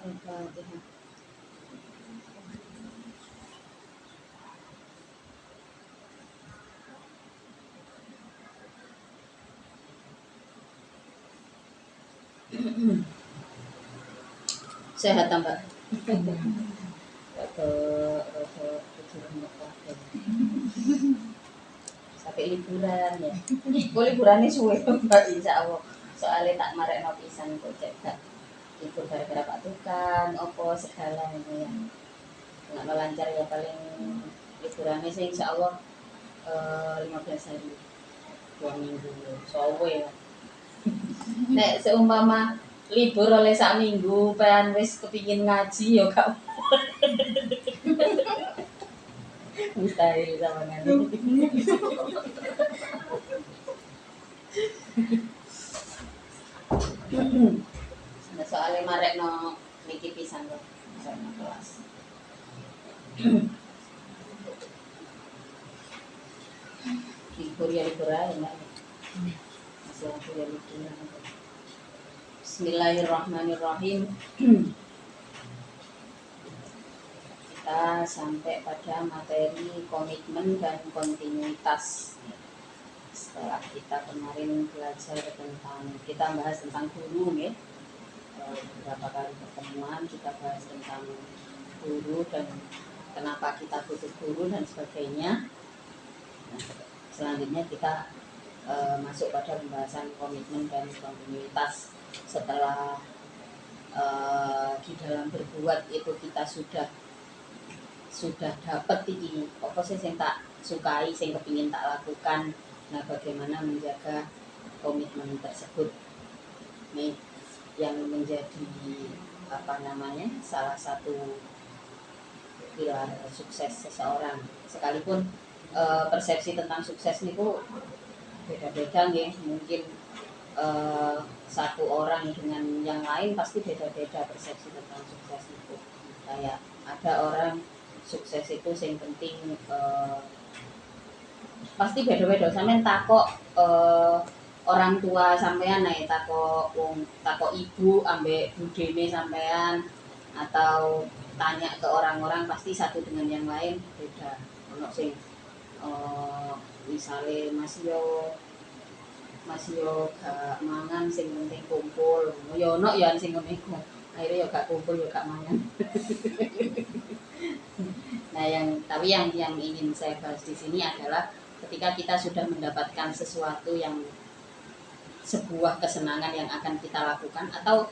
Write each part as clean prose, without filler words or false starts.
Al-Fatihah. Sehat Mbak. Rada remuk kabeh. Sampai liburan ya. Kok liburannya suwe Mbak insyaallah. Soalnya tak marekno pisan kok cek gak libur gara-gara Pak Tukang, opo segala ini ya. Nggak lancar ya paling liburannya sih insyaallah 15 hari 2 minggu sowe ya. Nek seumpama libur oleh sak minggu pengen wis kepingin ngaji ya gak mustahil sama ngene. Nah, soalnya marekno niki pisan kok marekno kelas. Libur ya libur aja enggak. Masih aku ya libur. Bismillahirrahmanirrahim. Kita sampai pada materi komitmen dan kontinuitas. Setelah kita kemarin belajar tentang, kita bahas tentang guru ya. Beberapa kali pertemuan kita bahas tentang guru dan kenapa kita butuh guru dan sebagainya. Nah, selanjutnya kita masuk pada pembahasan komitmen dan kontinuitas. Setelah di dalam berbuat itu kita sudah dapat ini apa sih yang tak sukai, yang kepingin tak lakukan. Nah, bagaimana menjaga komitmen tersebut nih yang menjadi salah satu pilar sukses seseorang. Sekalipun persepsi tentang sukses niku beda-beda nih, mungkin satu orang dengan yang lain pasti beda-beda persepsi tentang sukses itu. Kayak ada orang sukses itu yang penting pasti beda-beda. Sampeyan takok orang tua sampean nek takok ibu ambek budene sampean atau tanya ke orang-orang pasti satu dengan yang lain beda. Ono sing misale Mas yo gak mangan sing penting kumpul. Yo ono ya sing ngene iku. Akhirnya yo gak kumpul yo gak mangan. Nah, tapi yang ingin saya bahas di sini adalah ketika kita sudah mendapatkan sesuatu yang sebuah kesenangan yang akan kita lakukan atau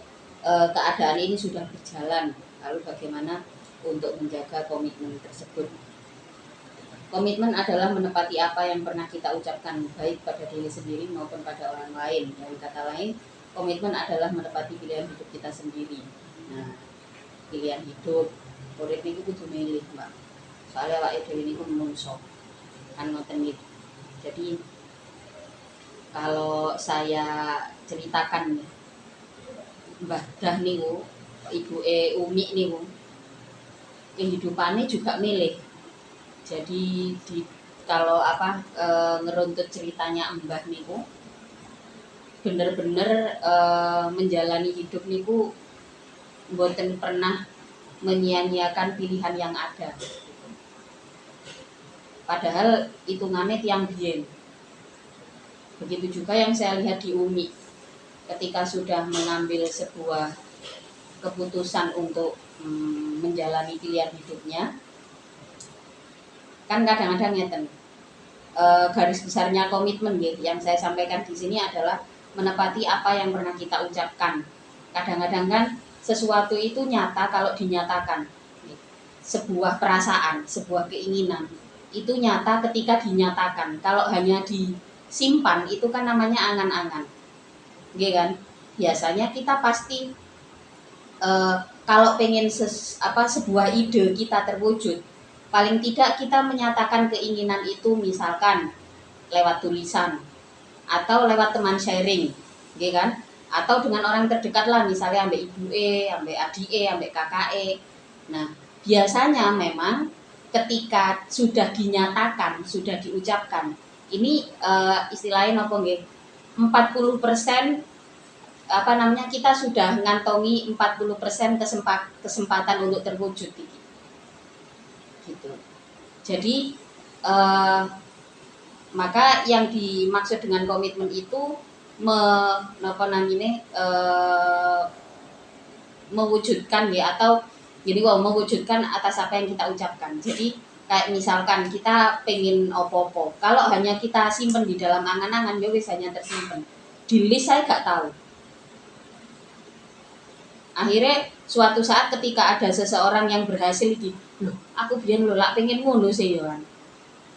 keadaan ini sudah berjalan, lalu bagaimana untuk menjaga komitmen tersebut. Komitmen adalah menepati apa yang pernah kita ucapkan baik pada diri sendiri maupun pada orang lain. Dengan kata lain, komitmen adalah menepati pilihan hidup kita sendiri. Nah, pilihan hidup urip niku kudu milih, Mbak. Soalnya awake dhewe niku menungso. Kan ngoten iki. Jadi kalau saya ceritakan Mbah Dah niku, ibuke Umi niku, kehidupannya juga milih. Jadi kalau ngeruntut ceritanya Mbah niku bener-bener menjalani hidup niku mboten pernah menyia-nyiakan pilihan yang ada. Padahal hitungannya tiang biyen. Begitu juga yang saya lihat di Umi. Ketika sudah mengambil sebuah keputusan untuk menjalani pilihan hidupnya, kan kadang-kadang ngeten. Garis besarnya komitmen gitu. Yang saya sampaikan di sini adalah menepati apa yang pernah kita ucapkan. Kadang-kadang kan sesuatu itu nyata kalau dinyatakan. Sebuah perasaan, sebuah keinginan itu nyata ketika dinyatakan. Kalau hanya disimpan itu kan namanya angan-angan, gitu kan? Biasanya kita pasti kalau pengen sebuah ide kita terwujud, paling tidak kita menyatakan keinginan itu misalkan lewat tulisan atau lewat teman sharing, gitu kan? Atau dengan orang terdekat lah, misalnya ambek ibuke, ambek adike, ambek kakake. Nah, biasanya memang ketika sudah dinyatakan, sudah diucapkan, ini istilahnya apa nggih? 40% kita sudah ngantongi 40% kesempatan untuk terwujud gitu. Jadi maka yang dimaksud dengan komitmen itu mewujudkan ya, atau jadi mewujudkan atas apa yang kita ucapkan. Jadi kayak misalkan kita pengen opo-opo, kalau hanya kita simpen di dalam angan-angan, ya wis hanya tersimpan di list, saya gak tahu. Akhirnya suatu saat ketika ada seseorang yang berhasil di, loh aku biyen lho lak pengen ngono sih ya.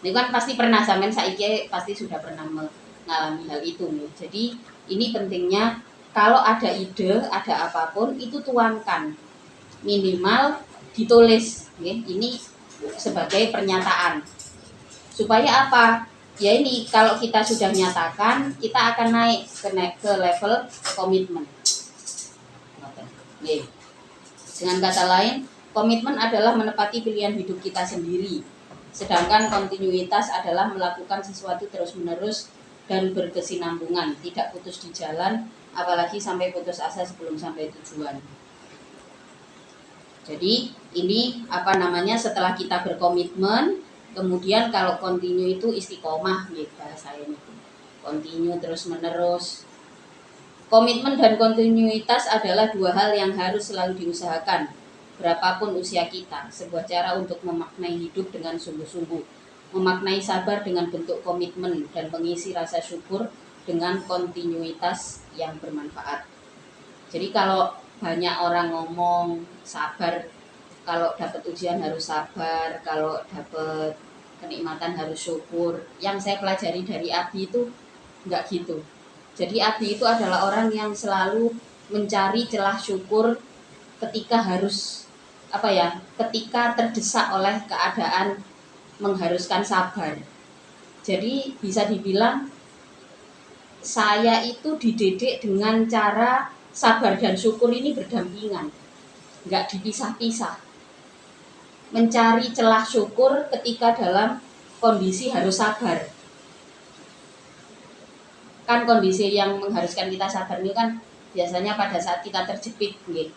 Ini kan pasti pernah, sampean saiki pasti sudah pernah mengalami hal itu nih. Jadi ini pentingnya kalau ada ide, ada apapun itu tuangkan, minimal ditulis. Ini sebagai pernyataan. Supaya apa? Ya ini kalau kita sudah nyatakan, kita akan naik ke level komitmen. Dengan kata lain, komitmen adalah menepati pilihan hidup kita sendiri. Sedangkan kontinuitas adalah melakukan sesuatu terus-menerus dan berkesinambungan, tidak putus di jalan, apalagi sampai putus asa sebelum sampai tujuan. Jadi ini setelah kita berkomitmen, kemudian kalau kontinu itu istiqomah gitu bahasa ini. Kontinu terus-menerus. Komitmen dan kontinuitas adalah dua hal yang harus selalu diusahakan berapapun usia kita, sebuah cara untuk memaknai hidup dengan sungguh-sungguh, memaknai sabar dengan bentuk komitmen, dan mengisi rasa syukur dengan kontinuitas yang bermanfaat. Jadi kalau banyak orang ngomong sabar, kalau dapat ujian harus sabar, kalau dapat kenikmatan harus syukur. Yang saya pelajari dari Abi itu enggak gitu. Jadi Abi itu adalah orang yang selalu mencari celah syukur ketika ketika terdesak oleh keadaan mengharuskan sabar. Jadi bisa dibilang saya itu dididik dengan cara sabar dan syukur ini berdampingan, nggak dipisah-pisah. Mencari celah syukur ketika dalam kondisi harus sabar. Kan kondisi yang mengharuskan kita sabar ini kan biasanya pada saat kita terjepit, gitu.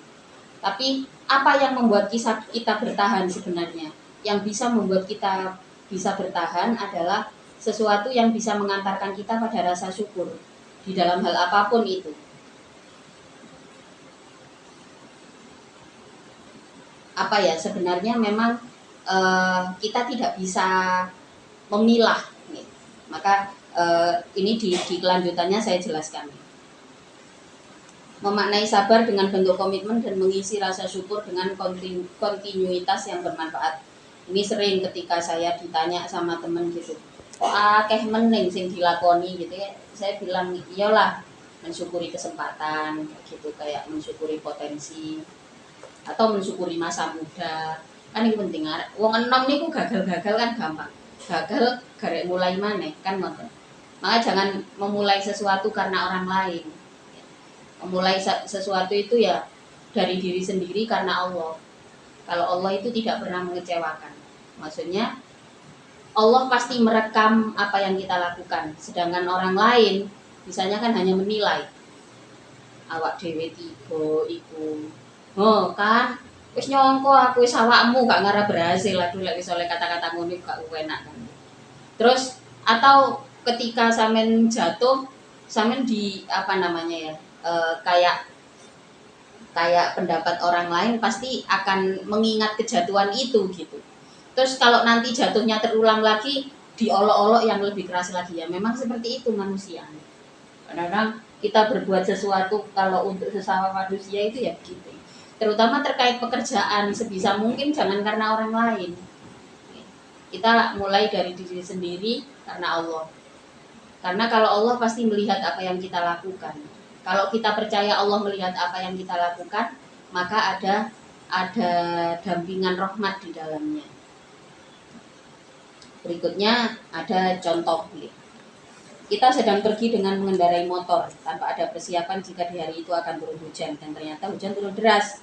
Tapi apa yang membuat kita bertahan sebenarnya? Yang bisa membuat kita bisa bertahan adalah sesuatu yang bisa mengantarkan kita pada rasa syukur di dalam hal apapun itu. Sebenarnya memang kita tidak bisa memilah. Maka ini di kelanjutannya saya jelaskan. Memaknai sabar dengan bentuk komitmen dan mengisi rasa syukur dengan kontinuitas yang bermanfaat. Ini sering ketika saya ditanya sama temen gitu, kok akeh meneng sing dilakoni gitu ya. Saya bilang iyalah, mensyukuri kesempatan gitu, kayak mensyukuri potensi atau mensyukuri masa muda. Kan ini penting. Wong enom niku gagal-gagal kan gampang. Gagal garek mulai maneh kan ngoten. Maka jangan memulai sesuatu karena orang lain. Memulai sesuatu itu ya dari diri sendiri karena Allah. Kalau Allah itu tidak pernah mengecewakan. Maksudnya Allah pasti merekam apa yang kita lakukan. Sedangkan orang lain misalnya kan hanya menilai. Awak dhewe tiba iku. Oh kan wis nyongko aku wis awakmu gak ngarep berhasil. Aduh lek wis oleh kata-kata ngono gak enak kan. Terus atau ketika sampean jatuh, sampean di kayak pendapat orang lain pasti akan mengingat kejatuhan itu gitu. Terus kalau nanti jatuhnya terulang lagi, diolok-olok yang lebih keras lagi. Ya memang seperti itu manusia. Kadang-kadang kita berbuat sesuatu kalau untuk sesama manusia itu ya begitu. Terutama terkait pekerjaan, sebisa mungkin jangan karena orang lain. Kita mulai dari diri sendiri karena Allah. Karena kalau Allah pasti melihat apa yang kita lakukan. Kalau kita percaya Allah melihat apa yang kita lakukan, maka ada dampingan rahmat di dalamnya. Berikutnya ada contoh. Kita sedang pergi dengan mengendarai motor tanpa ada persiapan jika di hari itu akan turun hujan, dan ternyata hujan turun deras.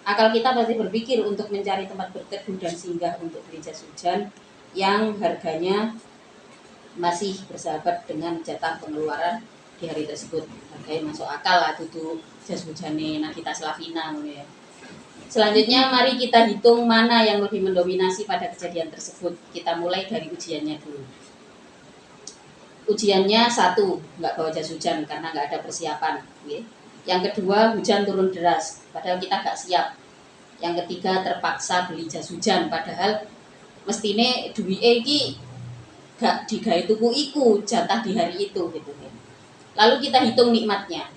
Akal kita pasti berpikir untuk mencari tempat berteduh dan singgah untuk beli jas hujan yang harganya masih bersahabat dengan jatah pengeluaran di hari tersebut. Hargai masuk akal lah dudu jas hujane Nagita Slavina ya. Selanjutnya mari kita hitung mana yang lebih mendominasi pada kejadian tersebut. Kita mulai dari ujiannya dulu. Ujiannya 1, nggak bawa jas hujan karena nggak ada persiapan. Yang kedua, hujan turun deras, padahal kita nggak siap. Yang ketiga, terpaksa beli jas hujan, padahal mestine duwike iki gak digawe tuku iku jatah di hari itu gitu. Lalu kita hitung nikmatnya.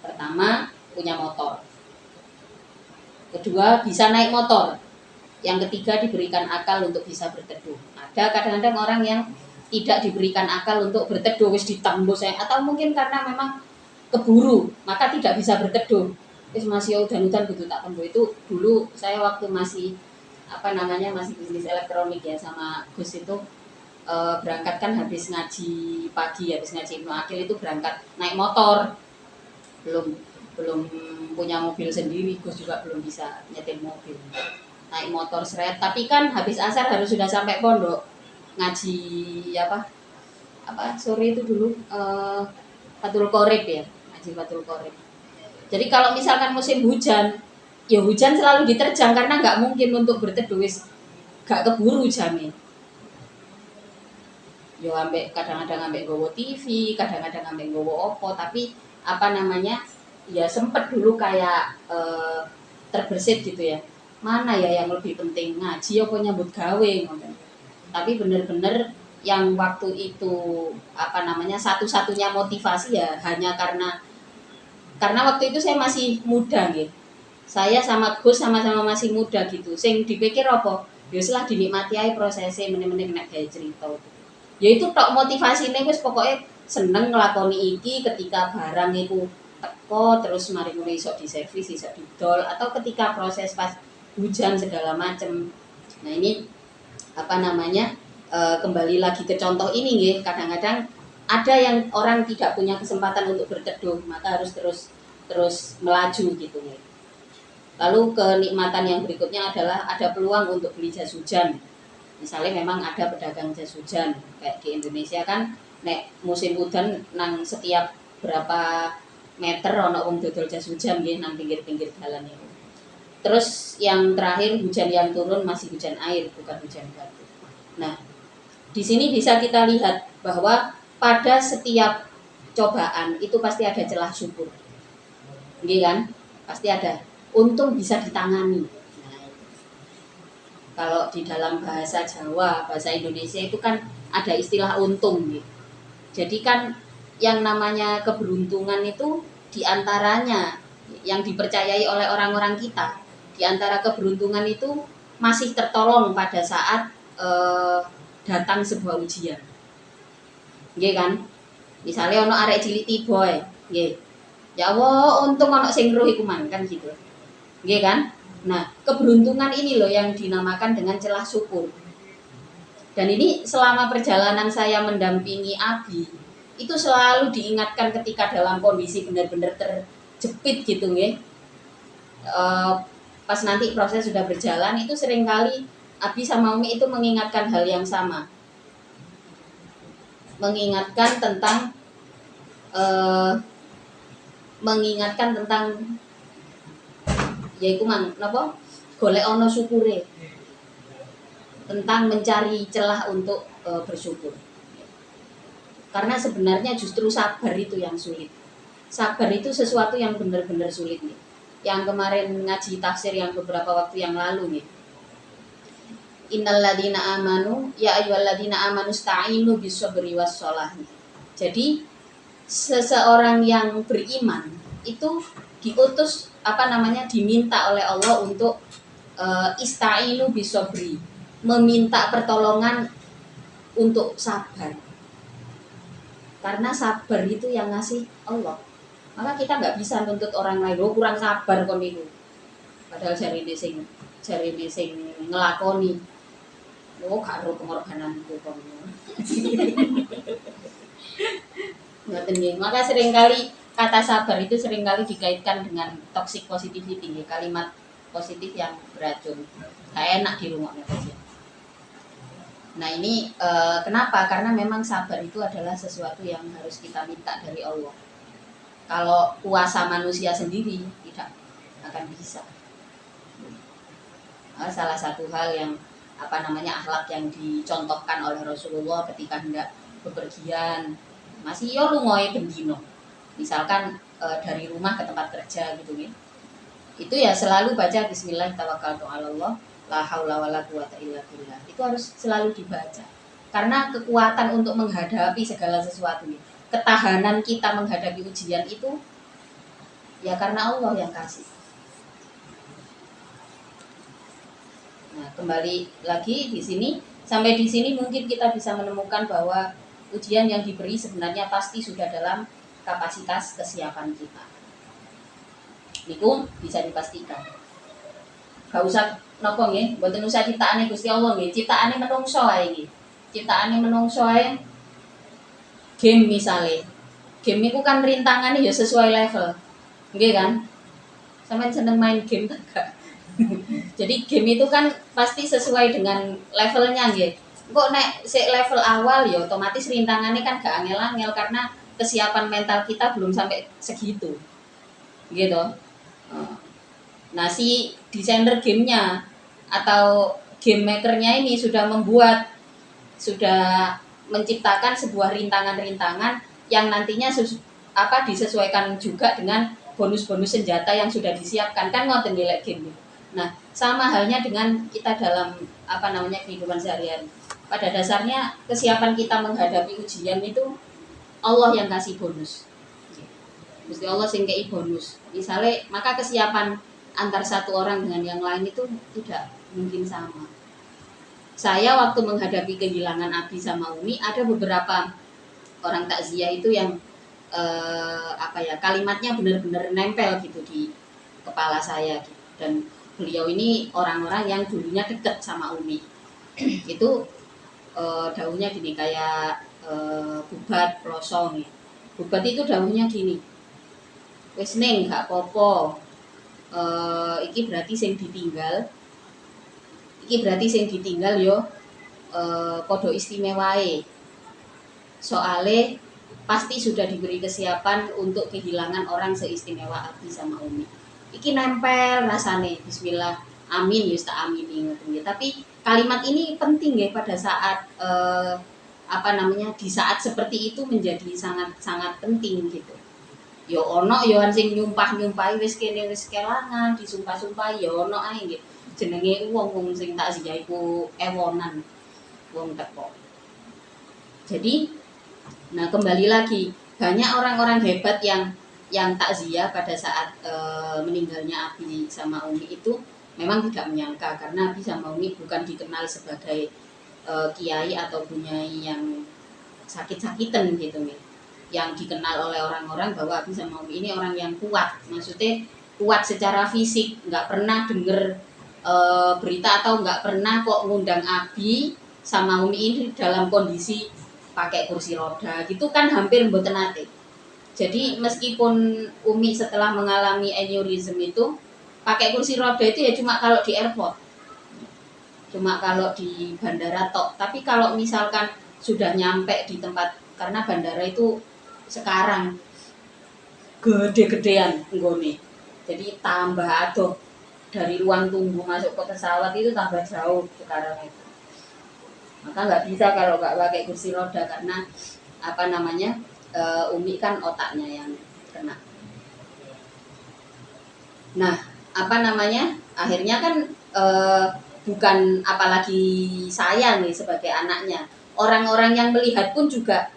Pertama, punya motor. Kedua, bisa naik motor. Yang ketiga, diberikan akal untuk bisa berteduh. Ada kadang-kadang orang yang tidak diberikan akal untuk berteduh, wis ditambo saya, atau mungkin karena memang keburu, maka tidak bisa berteduh. Wis masih udan-udan gitu tak tembo. Itu dulu saya waktu masih masih bisnis elektronik ya sama Gus itu berangkat kan habis ngaji pagi, habis ngaji Ibnu Akil itu berangkat naik motor. Belum punya mobil sendiri, Gus juga belum bisa nyetir mobil. Naik motor seret, tapi kan habis asar harus sudah sampai pondok ngaji sore itu dulu Fathul Qorib ya, ngaji Fathul Qorib. Jadi kalau misalkan musim hujan, ya hujan selalu diterjang karena nggak mungkin untuk berteduh, gak keburu jamnya. Yo kadang-kadang ambek gowo TV, kadang-kadang ambek gowo opo, tapi ya sempet dulu kayak terbersit gitu ya. Mana ya yang lebih penting, ngaji apa nyambut gawe ngoten. Tapi bener-bener yang waktu itu satu-satunya motivasi ya hanya karena waktu itu saya masih muda gitu. Saya sama Gus sama-sama masih muda gitu. Sing dipikir apa? Ya setelah dinikmati aja prosesnya meneh-meneh nek gawe cerita. Ya itu tok motivasine wis pokoknya seneng nglakoni iki ketika barang itu teko terus mari ngono iso diservis, iso didol atau ketika proses pas hujan segala macem. Nah, ini kembali lagi ke contoh ini nggih, kadang-kadang ada yang orang tidak punya kesempatan untuk berteduh, maka harus terus melaju gitu nih. Lalu kenikmatan yang berikutnya adalah ada peluang untuk beli jas hujan. Misalnya memang ada pedagang jas hujan kayak di Indonesia kan, nek musim hujan nang setiap berapa meter ono wong dodol jas hujan nggih nang pinggir-pinggir jalan itu. Terus yang terakhir hujan yang turun masih hujan air bukan hujan batu. Nah, di sini bisa kita lihat bahwa pada setiap cobaan itu pasti ada celah syukur. Nggih kan? Pasti ada. Untung bisa ditangani. Nah, kalau di dalam bahasa Jawa, bahasa Indonesia itu kan ada istilah untung gitu. Jadi kan yang namanya keberuntungan itu diantaranya yang dipercayai oleh orang-orang kita. Di antara keberuntungan itu masih tertolong pada saat datang sebuah ujian. Nggih kan? Misalnya ono arek cilik tiba nggih. Ya Allah, untung ono sing roh iku man kan gitu. Nggih kan? Nah, keberuntungan ini loh yang dinamakan dengan celah syukur. Dan ini selama perjalanan saya mendampingi Abi, itu selalu diingatkan ketika dalam kondisi benar-benar terjepit gitu nggih. Pas nanti proses sudah berjalan itu seringkali Abi sama Umi itu mengingatkan hal yang sama. Mengingatkan tentang yaitu napa? Golek ono syukure. Tentang mencari celah untuk bersyukur. Karena sebenarnya justru sabar itu yang sulit. Sabar itu sesuatu yang benar-benar sulit nih. Yang kemarin ngaji tafsir yang beberapa waktu yang lalu nih. Innalladzina amanu ya ayyuhalladzina amanu sta'inu bis-sabri was-shalah. Jadi seseorang yang beriman itu diutus diminta oleh Allah untuk ista'inu bis-sabri, meminta pertolongan untuk sabar. Karena sabar itu yang ngasih Allah. Maka kita nggak bisa nuntut orang lain, kurang sabar kon niku. Padahal jarine sing ngelakoni. Karo pengorbananku kon. Ngoten nggih. Maka seringkali kata sabar itu seringkali dikaitkan dengan toxic positivity, kalimat positif yang beracun. Kayak enak di rumahnya saja. Nah ini kenapa? Karena memang sabar itu adalah sesuatu yang harus kita minta dari Allah. Kalau kuasa manusia sendiri tidak akan bisa. Nah, salah satu hal yang akhlak yang dicontohkan oleh Rasulullah ketika hendak bepergian, masih yo lungoe bendino. Misalkan dari rumah ke tempat kerja gitu ya. Itu ya selalu baca bismillah tawakkaltu 'alallah la haula wala quwata illa billah. Itu harus selalu dibaca. Karena kekuatan untuk menghadapi segala sesuatu, ketahanan kita menghadapi ujian itu ya karena Allah yang kasih. Nah, kembali lagi di sini, sampai di sini mungkin kita bisa menemukan bahwa ujian yang diberi sebenarnya pasti sudah dalam kapasitas kesiapan kita. Niku bisa dipastikan. Gak usah nopo nggih, mboten usah ciptaane Gusti Allah nggih, ciptaane menungso ae iki. Ciptaane menungso ae game misale. Game itu kan rintangannya ya sesuai level. Nggih kan? Sampeyan seneng main game tak gak? Jadi game itu kan pasti sesuai dengan levelnya nggih. Kok nek si level awal ya otomatis rintangannya kan gak angel-angel karena kesiapan mental kita belum sampai segitu. Gitu. Nah, si desainer gamenya atau game makernya ini sudah menciptakan sebuah rintangan-rintangan yang nantinya disesuaikan juga dengan bonus-bonus senjata yang sudah disiapkan, kan ngoten nilai game. Nah, sama halnya dengan kita dalam kehidupan sehari-hari. Pada dasarnya kesiapan kita menghadapi ujian itu Allah yang kasih bonus. Mesti Allah sing kei bonus. Misalnya, maka kesiapan antar satu orang dengan yang lain itu tidak mungkin sama. Saya waktu menghadapi kehilangan Abi sama Umi, ada beberapa orang takziah itu yang kalimatnya benar-benar nempel gitu di kepala saya gitu. Dan beliau ini orang-orang yang dulunya dekat sama Umi. Itu daunnya gini kayak bubat plosong ya. Bubat itu daunnya gini. Wis ning gak popo. Iki berarti sing ditinggal. Iki berarti sing ditinggal yo podo istimewae. Soale pasti sudah diberi kesiapan untuk kehilangan orang seistimewa Abi sama Umi. Iki nempel rasane bismillah amin ya tak amin ngoten. Tapi kalimat ini penting ya pada saat di saat seperti itu menjadi sangat penting gitu. Yo ono yo sing nyumpahi wis kene wis kelangan disumpah-sumpahi yo ono ae nggih. Jenenge wong sing tak sih iku ewonan wong teko. Jadi nah kembali lagi banyak orang-orang hebat yang takziah pada saat meninggalnya Abi sama Umi itu memang tidak menyangka karena Abi sama Umi bukan dikenal sebagai kiai atau bunyai yang sakit-sakitan gitu nih. Yang dikenal oleh orang-orang bahwa Abi sama Umi ini orang yang kuat, maksudnya kuat secara fisik, nggak pernah denger berita atau nggak pernah kok ngundang Abi sama Umi ini dalam kondisi pakai kursi roda gitu kan hampir mboten nate. Jadi meskipun Umi setelah mengalami aneurism itu pakai kursi roda itu ya cuma kalau di airport, cuma kalau di bandara tok. Tapi kalau misalkan sudah nyampe di tempat, karena bandara itu sekarang gede-gedean nggone, jadi tambah adoh dari ruang tunggu masuk ke pesawat itu tambah jauh sekarang itu. Maka nggak bisa kalau nggak pakai kursi roda karena Umi kan otaknya yang kena. Nah akhirnya kan bukan apalagi saya nih sebagai anaknya, orang-orang yang melihat pun juga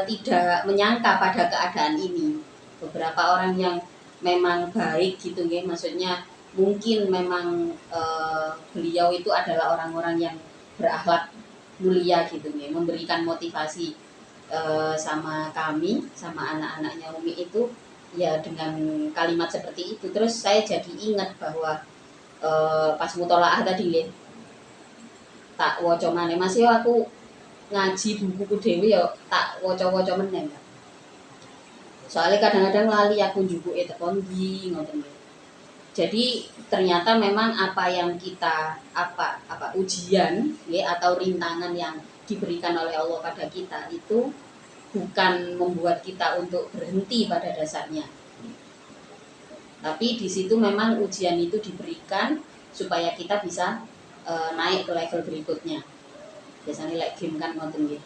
tidak menyangka pada keadaan ini. Beberapa orang yang memang baik gitu ya, maksudnya mungkin memang beliau itu adalah orang-orang yang berakhlak mulia gitu ya, memberikan motivasi sama kami, sama anak-anaknya Umi itu ya dengan kalimat seperti itu. Terus saya jadi ingat bahwa pas mutolaah tadi ya, tak waca maneh Mas yo aku ngaji bukuku dhewe ya tak waca-waca meneh. Soalnya kadang-kadang lali aku njupuke teko ndi ngoten. Jadi ternyata memang apa yang kita ujian ya atau rintangan yang diberikan oleh Allah pada kita itu bukan membuat kita untuk berhenti pada dasarnya. Tapi di situ memang ujian itu diberikan supaya kita bisa naik ke level berikutnya. Biasanya like game kan ngoten nggih.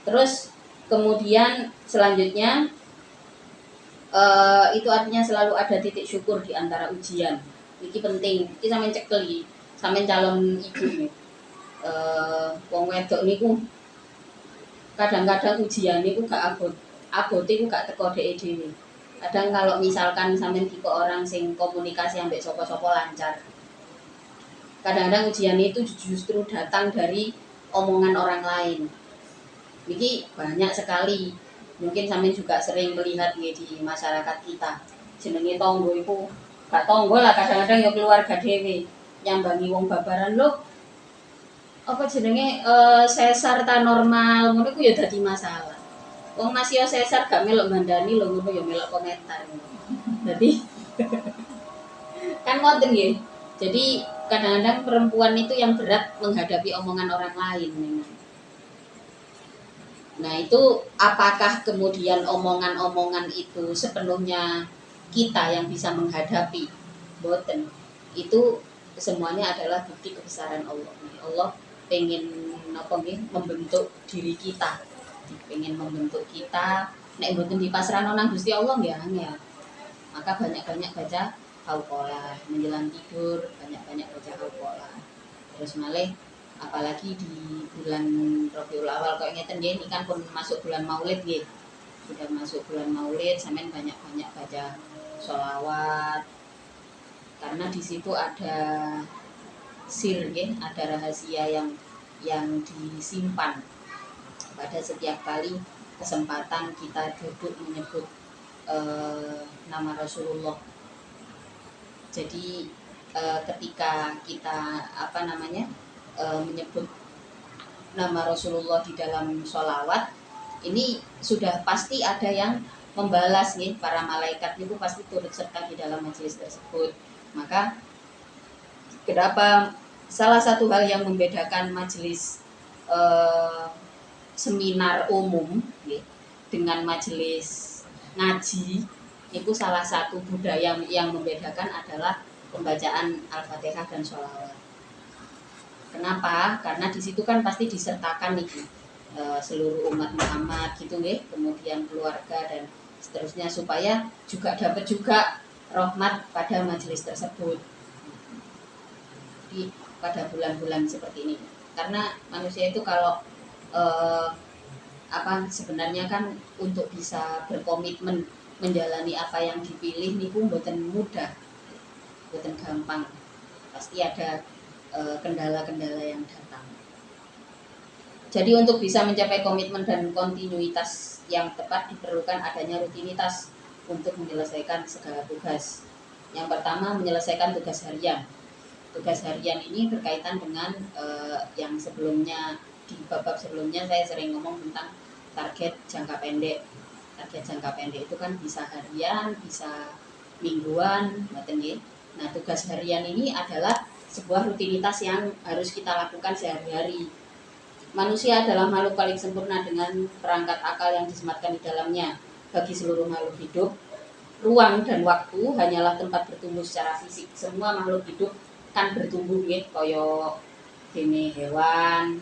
Terus kemudian selanjutnya itu artinya selalu ada titik syukur di antara ujian. Iki penting. Iki sampean cekeli, sampean calon ibu nih. Wong wedok niku kadang-kadang ujian niku gak abote ku gak teko dhek dhewe. Kadang kalau misalkan sampean tipe orang sing komunikasi ambek sapa-sapa lancar. Kadang-kadang ujian itu justru datang dari omongan orang lain. Ini banyak sekali. Mungkin sampean juga sering melihat ya, di masyarakat kita. Jenenge tonggo iku gak tonggo lah kadang-kadang ya keluarga dhewe nyambangi wong babaran lho. Apa jenenge sesar ta normal ngono iku ya dadi masalah. Wong masih sesar gak melok mandani lho ngono ya melok komentar. Jadi kan ngoten nggih. Jadi kadang-kadang perempuan itu yang berat menghadapi omongan orang lain memang. Nah itu apakah kemudian omongan-omongan itu sepenuhnya kita yang bisa menghadapi? Boten. Itu semuanya adalah bukti kebesaran Allah. Allah pengen membentuk diri kita, pengen membentuk kita. Nek boten dipasrahno nang Gusti Allah ya angel. Maka banyak-banyak baca Al-Qur'an menjelang tidur, banyak-banyak baca Al-Qur'an. Terus malih apalagi di bulan Rabiul Awal kok ngeten nggih, ini kan pun masuk bulan Maulid nggih. Sudah masuk bulan Maulid, sampean banyak-banyak baca sholawat. Karena di situ ada sir nggih, ada rahasia yang disimpan pada setiap kali kesempatan kita duduk menyebut nama Rasulullah. Jadi ketika kita menyebut nama Rasulullah di dalam sholawat, ini sudah pasti ada yang membalas nih, para malaikat itu pasti turut serta di dalam majelis tersebut. Maka kenapa salah satu hal yang membedakan majelis seminar umum ya, dengan majelis ngaji itu salah satu budaya yang membedakan adalah pembacaan Al-Fatihah dan sholawat. Kenapa? Karena di situ kan pasti disertakan nih seluruh umat Muhammad gitu nggih, kemudian keluarga dan seterusnya supaya juga dapat juga rahmat pada majelis tersebut. Di pada bulan-bulan seperti ini. Karena manusia itu kalau sebenarnya kan untuk bisa berkomitmen menjalani apa yang dipilih niku mboten mudah, mboten gampang. Pasti ada kendala-kendala yang datang. Jadi untuk bisa mencapai komitmen dan kontinuitas yang tepat diperlukan adanya rutinitas untuk menyelesaikan segala tugas. Yang pertama menyelesaikan tugas harian. Tugas harian ini berkaitan dengan yang sebelumnya di bab sebelumnya saya sering ngomong tentang target jangka pendek. Target jangka pendek itu kan bisa harian, bisa mingguan, Nah, tugas harian ini adalah sebuah rutinitas yang harus kita lakukan sehari-hari. Manusia adalah makhluk paling sempurna dengan perangkat akal yang disematkan di dalamnya. Bagi seluruh makhluk hidup, ruang dan waktu hanyalah tempat bertumbuh secara fisik. Semua makhluk hidup kan bertumbuh ya, kaya dene hewan,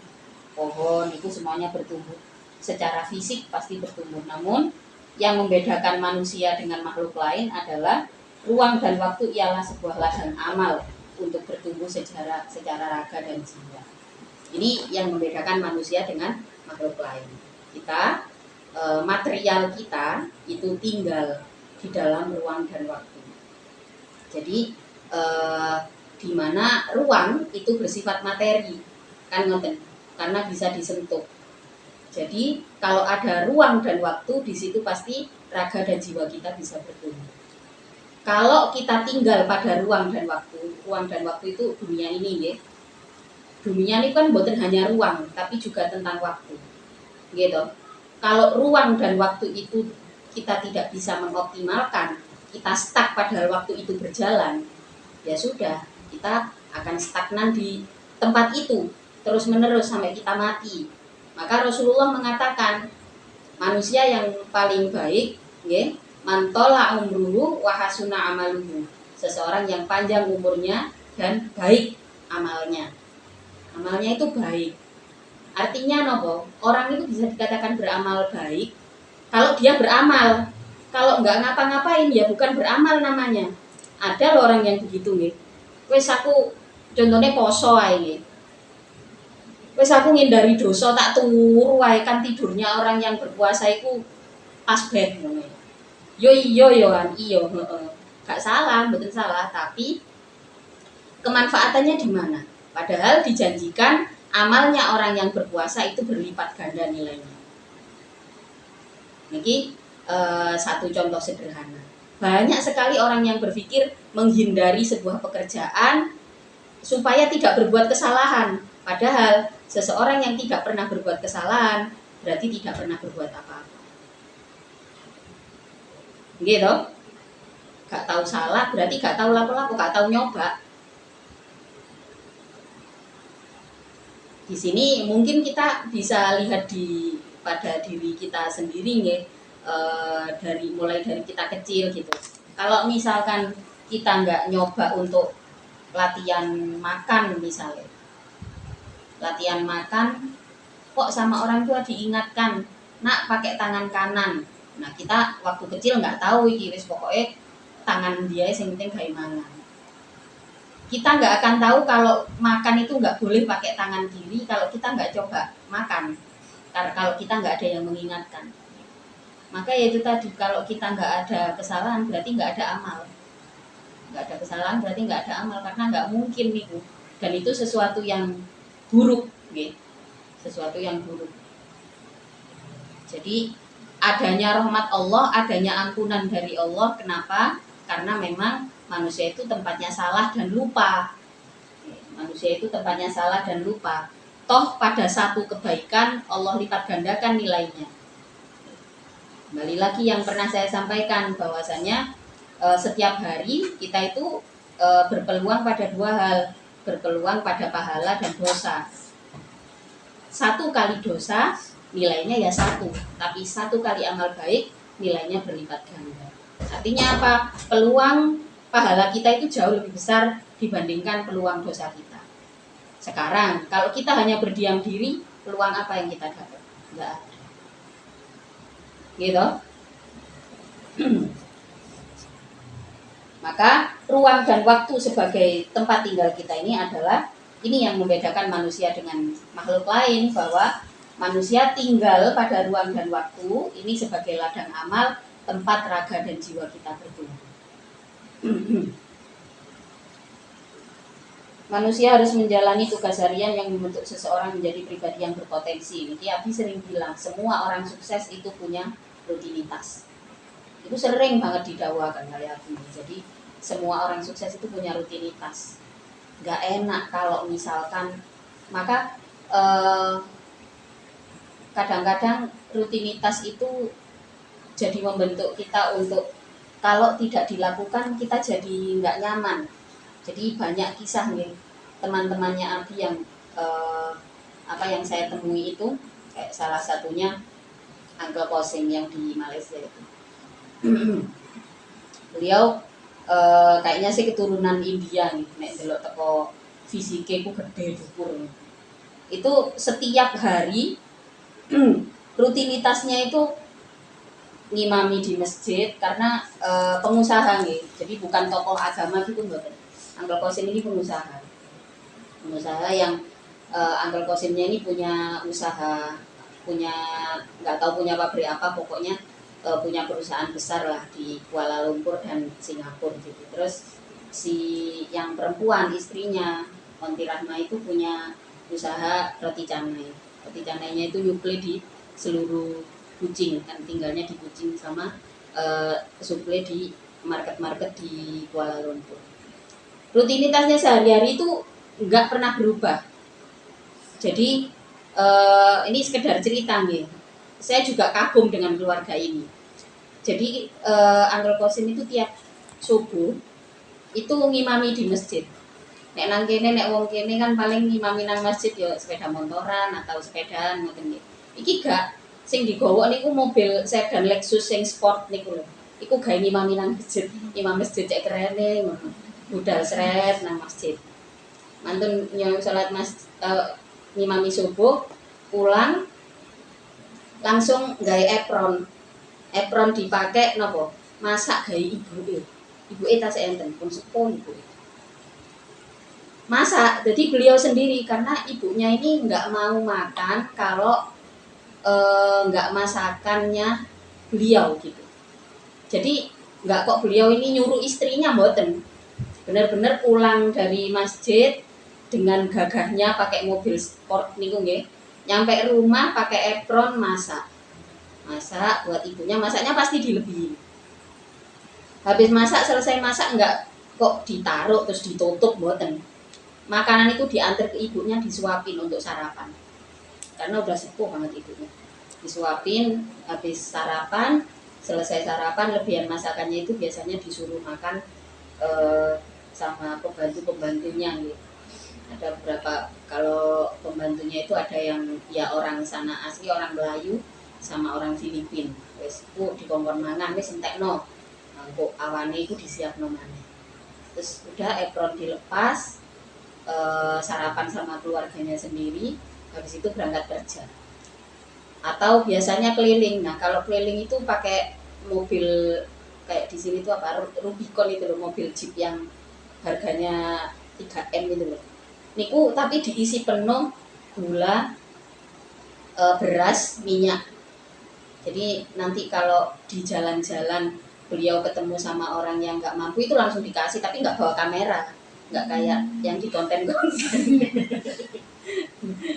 pohon itu semuanya bertumbuh. Secara fisik pasti bertumbuh. Namun yang membedakan manusia dengan makhluk lain adalah ruang dan waktu ialah sebuah ladang amal untuk bertumbuh secara raga dan jiwa. Ini yang membedakan manusia dengan makhluk lain. Kita material kita itu tinggal di dalam ruang dan waktu. Jadi di mana ruang itu bersifat materi, kan ngoten, karena bisa disentuh. Jadi kalau ada ruang dan waktu di situ pasti raga dan jiwa kita bisa bertumbuh. Kalau kita tinggal pada ruang dan waktu itu dunia ini ya. Dunia ini kan bukan hanya ruang, tapi juga tentang waktu. Gitu. Kalau ruang dan waktu itu kita tidak bisa mengoptimalkan, kita stuck pada waktu itu berjalan, ya sudah, kita akan stagnan di tempat itu terus menerus sampai kita mati. Maka Rasulullah mengatakan manusia yang paling baik, ya, mantola umruhu wa hasuna amaluhu, seseorang yang panjang umurnya dan baik amalnya. Amalnya itu baik. Artinya nopo? Orang itu bisa dikatakan beramal baik kalau dia beramal. Kalau nggak ngapa-ngapain ya bukan beramal namanya. Ada loh orang yang begitu nih. Wes aku contohnya poso ae nggih. Wes aku ngindari dosa tak turu wae, kan tidurnya orang yang berpuasa itu tasbih ngono. Yo iya yo kan, iya heeh. Gak salah, mboten salah, tapi kemanfaatannya di mana? Padahal dijanjikan amalnya orang yang berpuasa itu berlipat ganda nilainya. Niki satu contoh sederhana. Banyak sekali orang yang berpikir menghindari sebuah pekerjaan supaya tidak berbuat kesalahan. Padahal seseorang yang tidak pernah berbuat kesalahan berarti tidak pernah berbuat apa-apa. Gitu? Gak tahu salah berarti gak tahu lapo-lapo, gak tahu nyoba. Di sini mungkin kita bisa lihat pada diri kita sendiri ya, mulai dari kita kecil gitu. Kalau misalkan kita nggak nyoba untuk latihan makan misalnya, latihan makan kok sama orang tua diingatkan, nak pakai tangan kanan. Nah kita waktu kecil nggak tahu iki wis pokoknya tangan dia yang penting kayak mana. Kita nggak akan tahu kalau makan itu nggak boleh pakai tangan kiri kalau kita nggak coba makan. Karena kalau kita nggak ada yang mengingatkan. Maka ya itu tadi, kalau kita nggak ada kesalahan berarti nggak ada amal. Nggak ada kesalahan berarti nggak ada amal, karena nggak mungkin itu. Dan itu sesuatu yang buruk, gitu. Sesuatu yang buruk. Jadi adanya rahmat Allah, adanya ampunan dari Allah. Kenapa? Karena memang manusia itu tempatnya salah dan lupa. Manusia itu tempatnya salah dan lupa. Toh pada satu kebaikan Allah lipat gandakan nilainya. Kembali lagi yang pernah saya sampaikan bahwasanya setiap hari kita itu berpeluang pada dua hal, berpeluang pada pahala dan dosa. Satu kali dosa nilainya ya satu, tapi satu kali amal baik nilainya berlipat ganda. Artinya apa? Peluang pahala kita itu jauh lebih besar dibandingkan peluang dosa kita. Sekarang kalau kita hanya berdiam diri, peluang apa yang kita dapat? Enggak ada. Gitu. Maka ruang dan waktu sebagai tempat tinggal kita ini adalah ini yang membedakan manusia dengan makhluk lain, bahwa manusia tinggal pada ruang dan waktu ini sebagai ladang amal, tempat raga dan jiwa kita bertumbuh. Manusia harus menjalani tugas harian yang membentuk seseorang menjadi pribadi yang berpotensi. Ini Abi sering bilang, semua orang sukses itu punya rutinitas. Itu sering banget didakwakan kayak Abi. Jadi semua orang sukses itu punya rutinitas. Gak enak kalau misalkan, maka kadang-kadang rutinitas itu jadi membentuk kita untuk kalau tidak dilakukan kita jadi nggak nyaman. Jadi banyak kisah nih teman-temannya Abi yang yang saya temui itu, kayak salah satunya Uncle Kosim yang di Malaysia itu. Beliau kayaknya sih keturunan India nih, nek delok teko fisike ku gede dhuwur. Itu setiap hari rutinitasnya itu ngimami di masjid karena pengusaha nih. Jadi bukan tokoh agama gitu mboten. Uncle Kosim ini pengusaha. Pengusaha yang Uncle Kosimnya ini punya usaha, punya nggak tahu punya pabrik apa, pokoknya punya perusahaan besar lah di Kuala Lumpur dan Singapura gitu. Terus si yang perempuan istrinya Onti Rahma itu punya usaha roti canai. Roti canainya itu nyuplai di seluruh Kucing, kan tinggalnya di Kucing sama suplai di market-market di Kuala Lumpur. Rutinitasnya sehari-hari itu nggak pernah berubah. Jadi ini sekedar cerita nih. Saya juga kagum dengan keluarga ini. Jadi Uncle Kosim itu tiap subuh itu ngimami di masjid. Nek nang kene nek wong kene kan paling ngimami nang masjid ya sepeda motoran atau sepedaan ngoten nggih. Iki gak sing digawa niku mobil sedan Lexus sing sport niku lho. Iku gawe ngimami nang masjid. Imam masjid cek kerene ngono. Budal sret nang masjid. Mantun nyong salat ngimami subuh pulang langsung gawe apron. Apron dipakai napa? Masak gawe ibuke. Ibuke tasih enten pun sepuh ibuke. Masak, jadi beliau sendiri karena ibunya ini nggak mau makan kalau nggak masakannya beliau gitu. Jadi nggak kok beliau ini nyuruh istrinya mboten. Bener-bener pulang dari masjid dengan gagahnya pakai mobil sport niku nggih. Nyampe rumah pakai apron masak. Masak buat ibunya, masaknya pasti dilebihin. Habis masak, selesai masak enggak kok ditaruh terus ditutup mboten. Makanan itu diantar ke ibunya, disuapin untuk sarapan. Karena udah sepuh banget ibunya. Disuapin, habis sarapan, selesai sarapan, lebihan masakannya itu biasanya disuruh makan sama pembantu-pembantunya gitu. Ada beberapa, kalau pembantunya itu ada yang ya orang sana asli, orang Melayu sama orang Filipin. Wes ku dikongkon mangan wis entekno. Kok awane iku disiapno maneh. Terus udah apron dilepas, sarapan sama keluarganya sendiri, habis itu berangkat kerja. Atau biasanya keliling. Nah kalau keliling itu pakai mobil kayak di sini tuh apa Rubicon itu loh, mobil jeep yang harganya 3M itu loh. Niku tapi diisi penuh gula, beras, minyak. Jadi nanti kalau di jalan-jalan beliau ketemu sama orang yang nggak mampu itu langsung dikasih, tapi nggak bawa kamera, nggak kayak yang di konten-konten.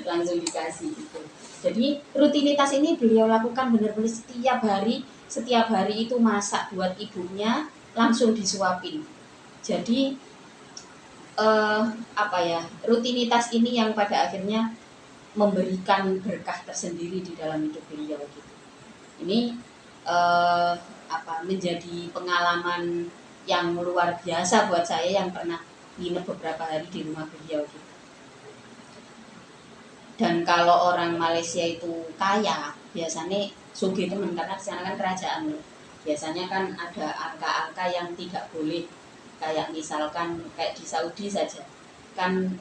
Langsung dikasih gitu. Jadi rutinitas ini beliau lakukan benar-benar setiap hari itu masak buat ibunya langsung disuapin. Jadi rutinitas ini yang pada akhirnya memberikan berkah tersendiri di dalam hidup beliau gitu. Ini menjadi pengalaman yang luar biasa buat saya yang pernah nginep beberapa hari di rumah beliau gitu. Dan kalau orang Malaysia itu kaya, biasanya sugih temen karena di sana kan kerajaan loh. Biasanya kan ada angka-angka yang tidak boleh, kayak misalkan kayak di Saudi saja kan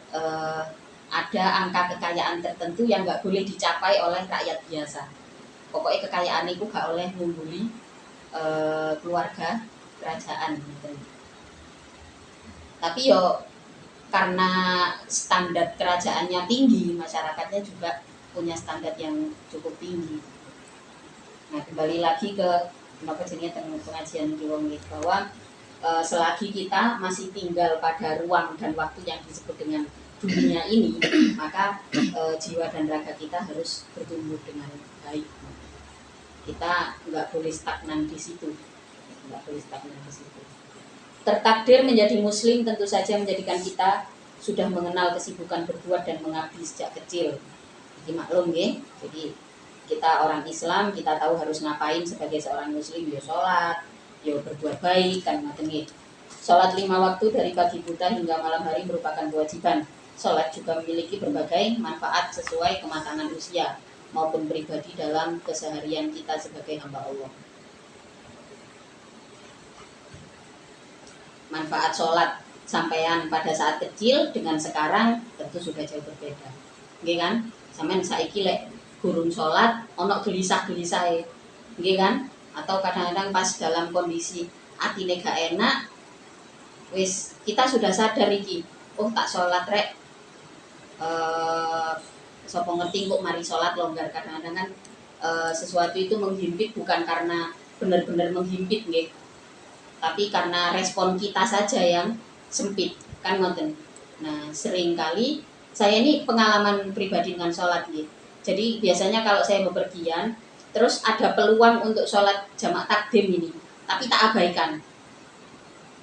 ada angka kekayaan tertentu yang nggak boleh dicapai oleh rakyat biasa. Pokoknya kekayaan itu gak oleh ngumpuli keluarga kerajaan gitu. Tapi yo karena standar kerajaannya tinggi, masyarakatnya juga punya standar yang cukup tinggi. Nah kembali lagi ke kenapa jadinya pengajian Kiwong bahwa selagi kita masih tinggal pada ruang dan waktu yang disebut dengan dunia ini, maka jiwa dan raga kita harus bertumbuh dengan baik. Kita nggak boleh stagnan di situ, Tertakdir menjadi muslim tentu saja menjadikan kita sudah mengenal kesibukan berbuat dan mengabdi sejak kecil. Jadi maklum ya. Jadi kita orang Islam, kita tahu harus ngapain sebagai seorang muslim, ya sholat, ya berbuat baik kan ngoten nggih. Sholat 5 waktu dari pagi buta hingga malam hari merupakan kewajiban. Sholat juga memiliki berbagai manfaat sesuai kematangan usia maupun pribadi dalam keseharian kita sebagai hamba Allah. Manfaat sholat sampean pada saat kecil dengan sekarang tentu sudah jauh berbeda. Nggih kan? Sampean saiki lek gurung sholat ono gelisah-gelisahe. Nggih kan? Atau kadang-kadang pas dalam kondisi atine gak enak wis kita sudah sadar iki. Oh tak sholat rek. Sapa ngerti kok mari sholat longgar. Kadang-kadang kan sesuatu itu menghimpit bukan karena benar-benar menghimpit nggih. Tapi karena respon kita saja yang sempit kan ngoten. Nah seringkali saya ini pengalaman pribadi dengan sholat gitu. Jadi biasanya kalau saya bepergian terus ada peluang untuk sholat jamak takdim ini, tapi tak abaikan.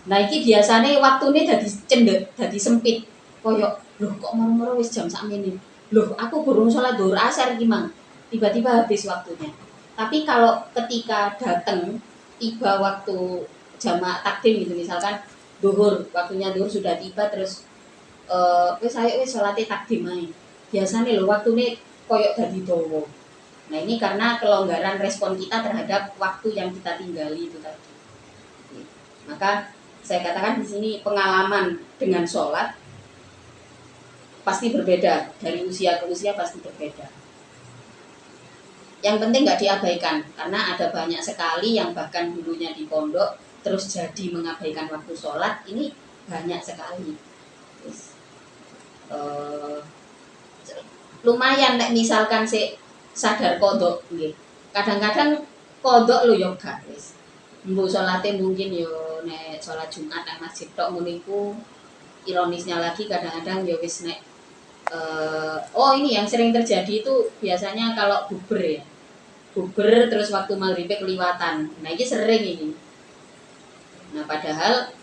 Nah ini biasanya waktunya jadi cendek, jadi sempit. Koyok, loh kok mau wis jam sakmene. Loh aku burung sholat dhuwur asar gimana? Tiba-tiba habis waktunya. Tapi kalau ketika datang tiba waktu jamak takdim gitu, misalkan duhur, waktunya duhur sudah tiba, terus wis ayo wis salate takdim ae. Biasane lho waktune koyok dadi dawa. Nah, ini karena kelonggaran respon kita terhadap waktu yang kita tinggali itu tadi. Maka saya katakan di sini pengalaman dengan sholat pasti berbeda, dari usia ke usia pasti berbeda. Yang penting nggak diabaikan, karena ada banyak sekali yang bahkan dulunya di pondok terus jadi mengabaikan waktu sholat, ini banyak sekali. Lumayan nek misalkan si sadar kodok, kadang-kadang kodok lo yoga wis. Mbu salate mungkin yo nek salat Jumat nang masjid tok ngono iku. Ironisnya lagi kadang-kadang yo wis nek oh ini yang sering terjadi itu biasanya kalau buber ya. Buber terus waktu maghrib kelewatan. Nah, ini sering ini. Nah, padahal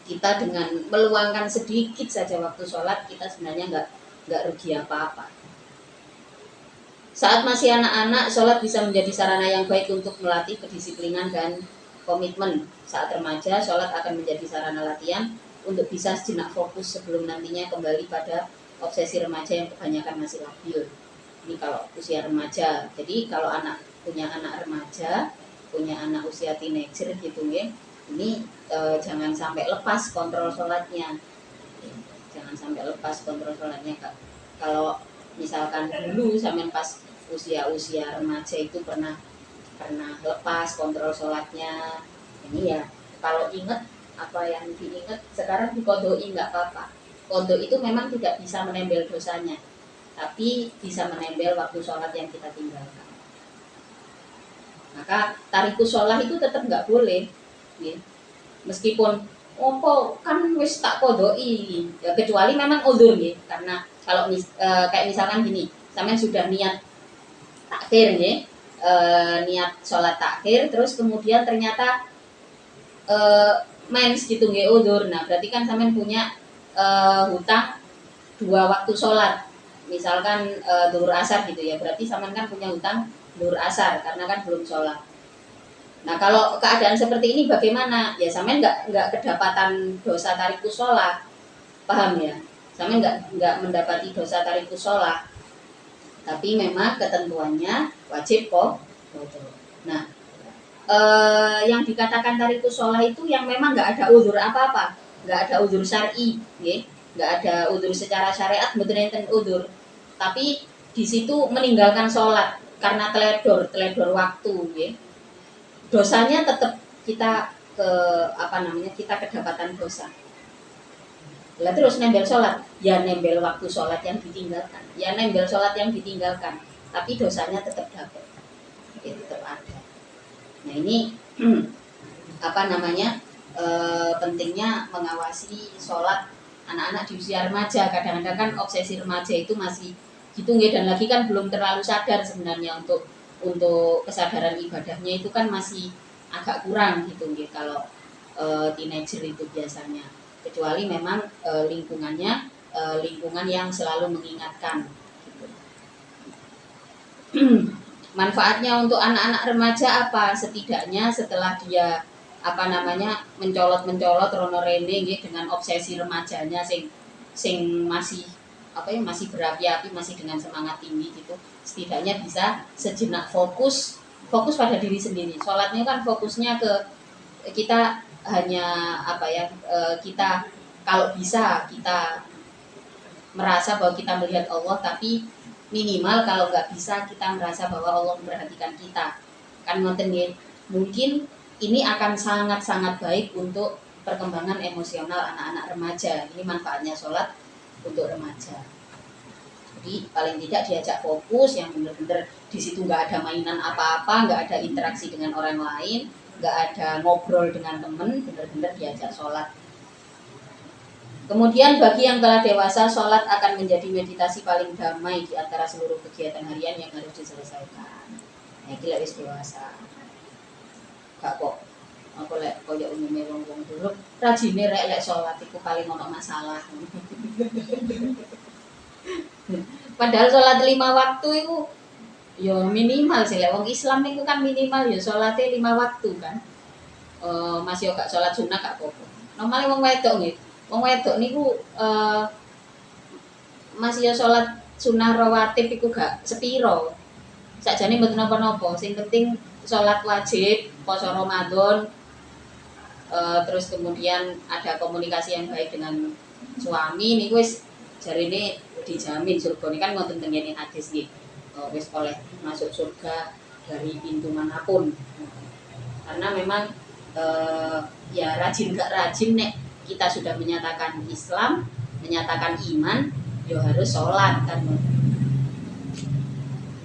kita dengan meluangkan sedikit saja waktu sholat, kita sebenarnya nggak rugi apa-apa. Saat masih anak-anak, sholat bisa menjadi sarana yang baik untuk melatih kedisiplinan dan komitmen. Saat remaja, sholat akan menjadi sarana latihan untuk bisa sejenak fokus sebelum nantinya kembali pada obsesi remaja yang kebanyakan masih labil. Ini kalau usia remaja. Jadi kalau punya anak remaja, punya anak usia teenager gitu ya, ini jangan sampai lepas kontrol sholatnya. Jangan sampai lepas kontrol sholatnya. Kalau misalkan dulu sampai pas usia remaja itu pernah lepas kontrol sholatnya, ini ya kalau inget apa yang diinget sekarang dikodoi nggak apa-apa. Kodok itu memang tidak bisa menembel dosanya, tapi bisa menembel waktu sholat yang kita tinggalkan. Maka tarikus sholat itu tetap nggak boleh, ya. Meskipun opo kan wis tak kodoi, ya, kecuali memang udzur ya. Karena kalau kayak misalkan gini, sampean sudah niat takhir ya, niat sholat takhir, terus kemudian ternyata mens gitu nggih udzur. Nah, berarti kan sampean punya hutang 2 waktu sholat. Misalkan duhur asar gitu ya, berarti sampean kan punya hutang duhur asar karena kan belum sholat. Nah, kalau keadaan seperti ini bagaimana? Ya sampean nggak kedapatan dosa tarikus sholat, paham ya? Sampean nggak mendapati dosa tarikus sholat, tapi memang ketentuannya wajib kok. Nah, yang dikatakan tarikus sholat itu yang memang nggak ada udzur apa-apa, nggak ada udzur syar'i, nggak ada udzur secara syariat, betul enten udzur. Tapi di situ meninggalkan sholat karena teledor waktu, dosanya tetap kita kita kedapatan dosa. Lah terus nembel sholat, ya nembel waktu sholat yang ditinggalkan, tapi dosanya tetap dapat, tetap ada. Nah ini pentingnya mengawasi sholat anak-anak di usia remaja. Kadang-kadang kan obsesi remaja itu masih gitu nggih, dan lagi kan belum terlalu sadar sebenarnya untuk kesadaran ibadahnya itu kan masih agak kurang gitu nggih kalau teenager itu biasanya, kecuali memang lingkungannya lingkungan yang selalu mengingatkan gitu. Manfaatnya untuk anak-anak remaja apa? Setidaknya setelah dia mencolot rono rene nggih dengan obsesi remajanya sing masih masih berapi-api, masih dengan semangat tinggi gitu, setidaknya bisa sejenak fokus pada diri sendiri. Sholatnya kan fokusnya ke kita hanya kita kalau bisa kita merasa bahwa kita melihat Allah, tapi minimal kalau nggak bisa kita merasa bahwa Allah memperhatikan kita. Kan ngonten ya, mungkin ini akan sangat-sangat baik untuk perkembangan emosional anak-anak remaja. Ini manfaatnya sholat untuk remaja. Jadi paling tidak diajak fokus yang benar-benar di situ nggak ada mainan apa-apa, nggak ada interaksi dengan orang lain, nggak ada ngobrol dengan temen, benar-benar diajak sholat. Kemudian bagi yang telah dewasa, sholat akan menjadi meditasi paling damai di antara seluruh kegiatan harian yang harus diselesaikan. Nah, gila wis dewasa. Gak kok aku koyo umumnya wong-wong dulu rajine rek sholat iku paling ono masalah. Padahal sholat 5 waktu itu ya minimal sih, wong Islam itu kan minimal ya sholatnya 5 waktu kan. masih gak sholat sunnah gak apa-apa. Normalnya wong wedok nggih. Wong wedok niku masih ya sholat sunnah rawatib iku gak sepiro. Sakjane mboten napa-napa, sing penting sholat wajib, poso Ramadan, terus kemudian ada komunikasi yang baik dengan suami niku wis jarine dijamin surga. Ini kan ngoten tengene hadis nggih. Wis oleh masuk surga dari pintu manapun. Karena memang ya rajin gak rajin nek kita sudah menyatakan Islam, menyatakan iman, ya harus sholat kan.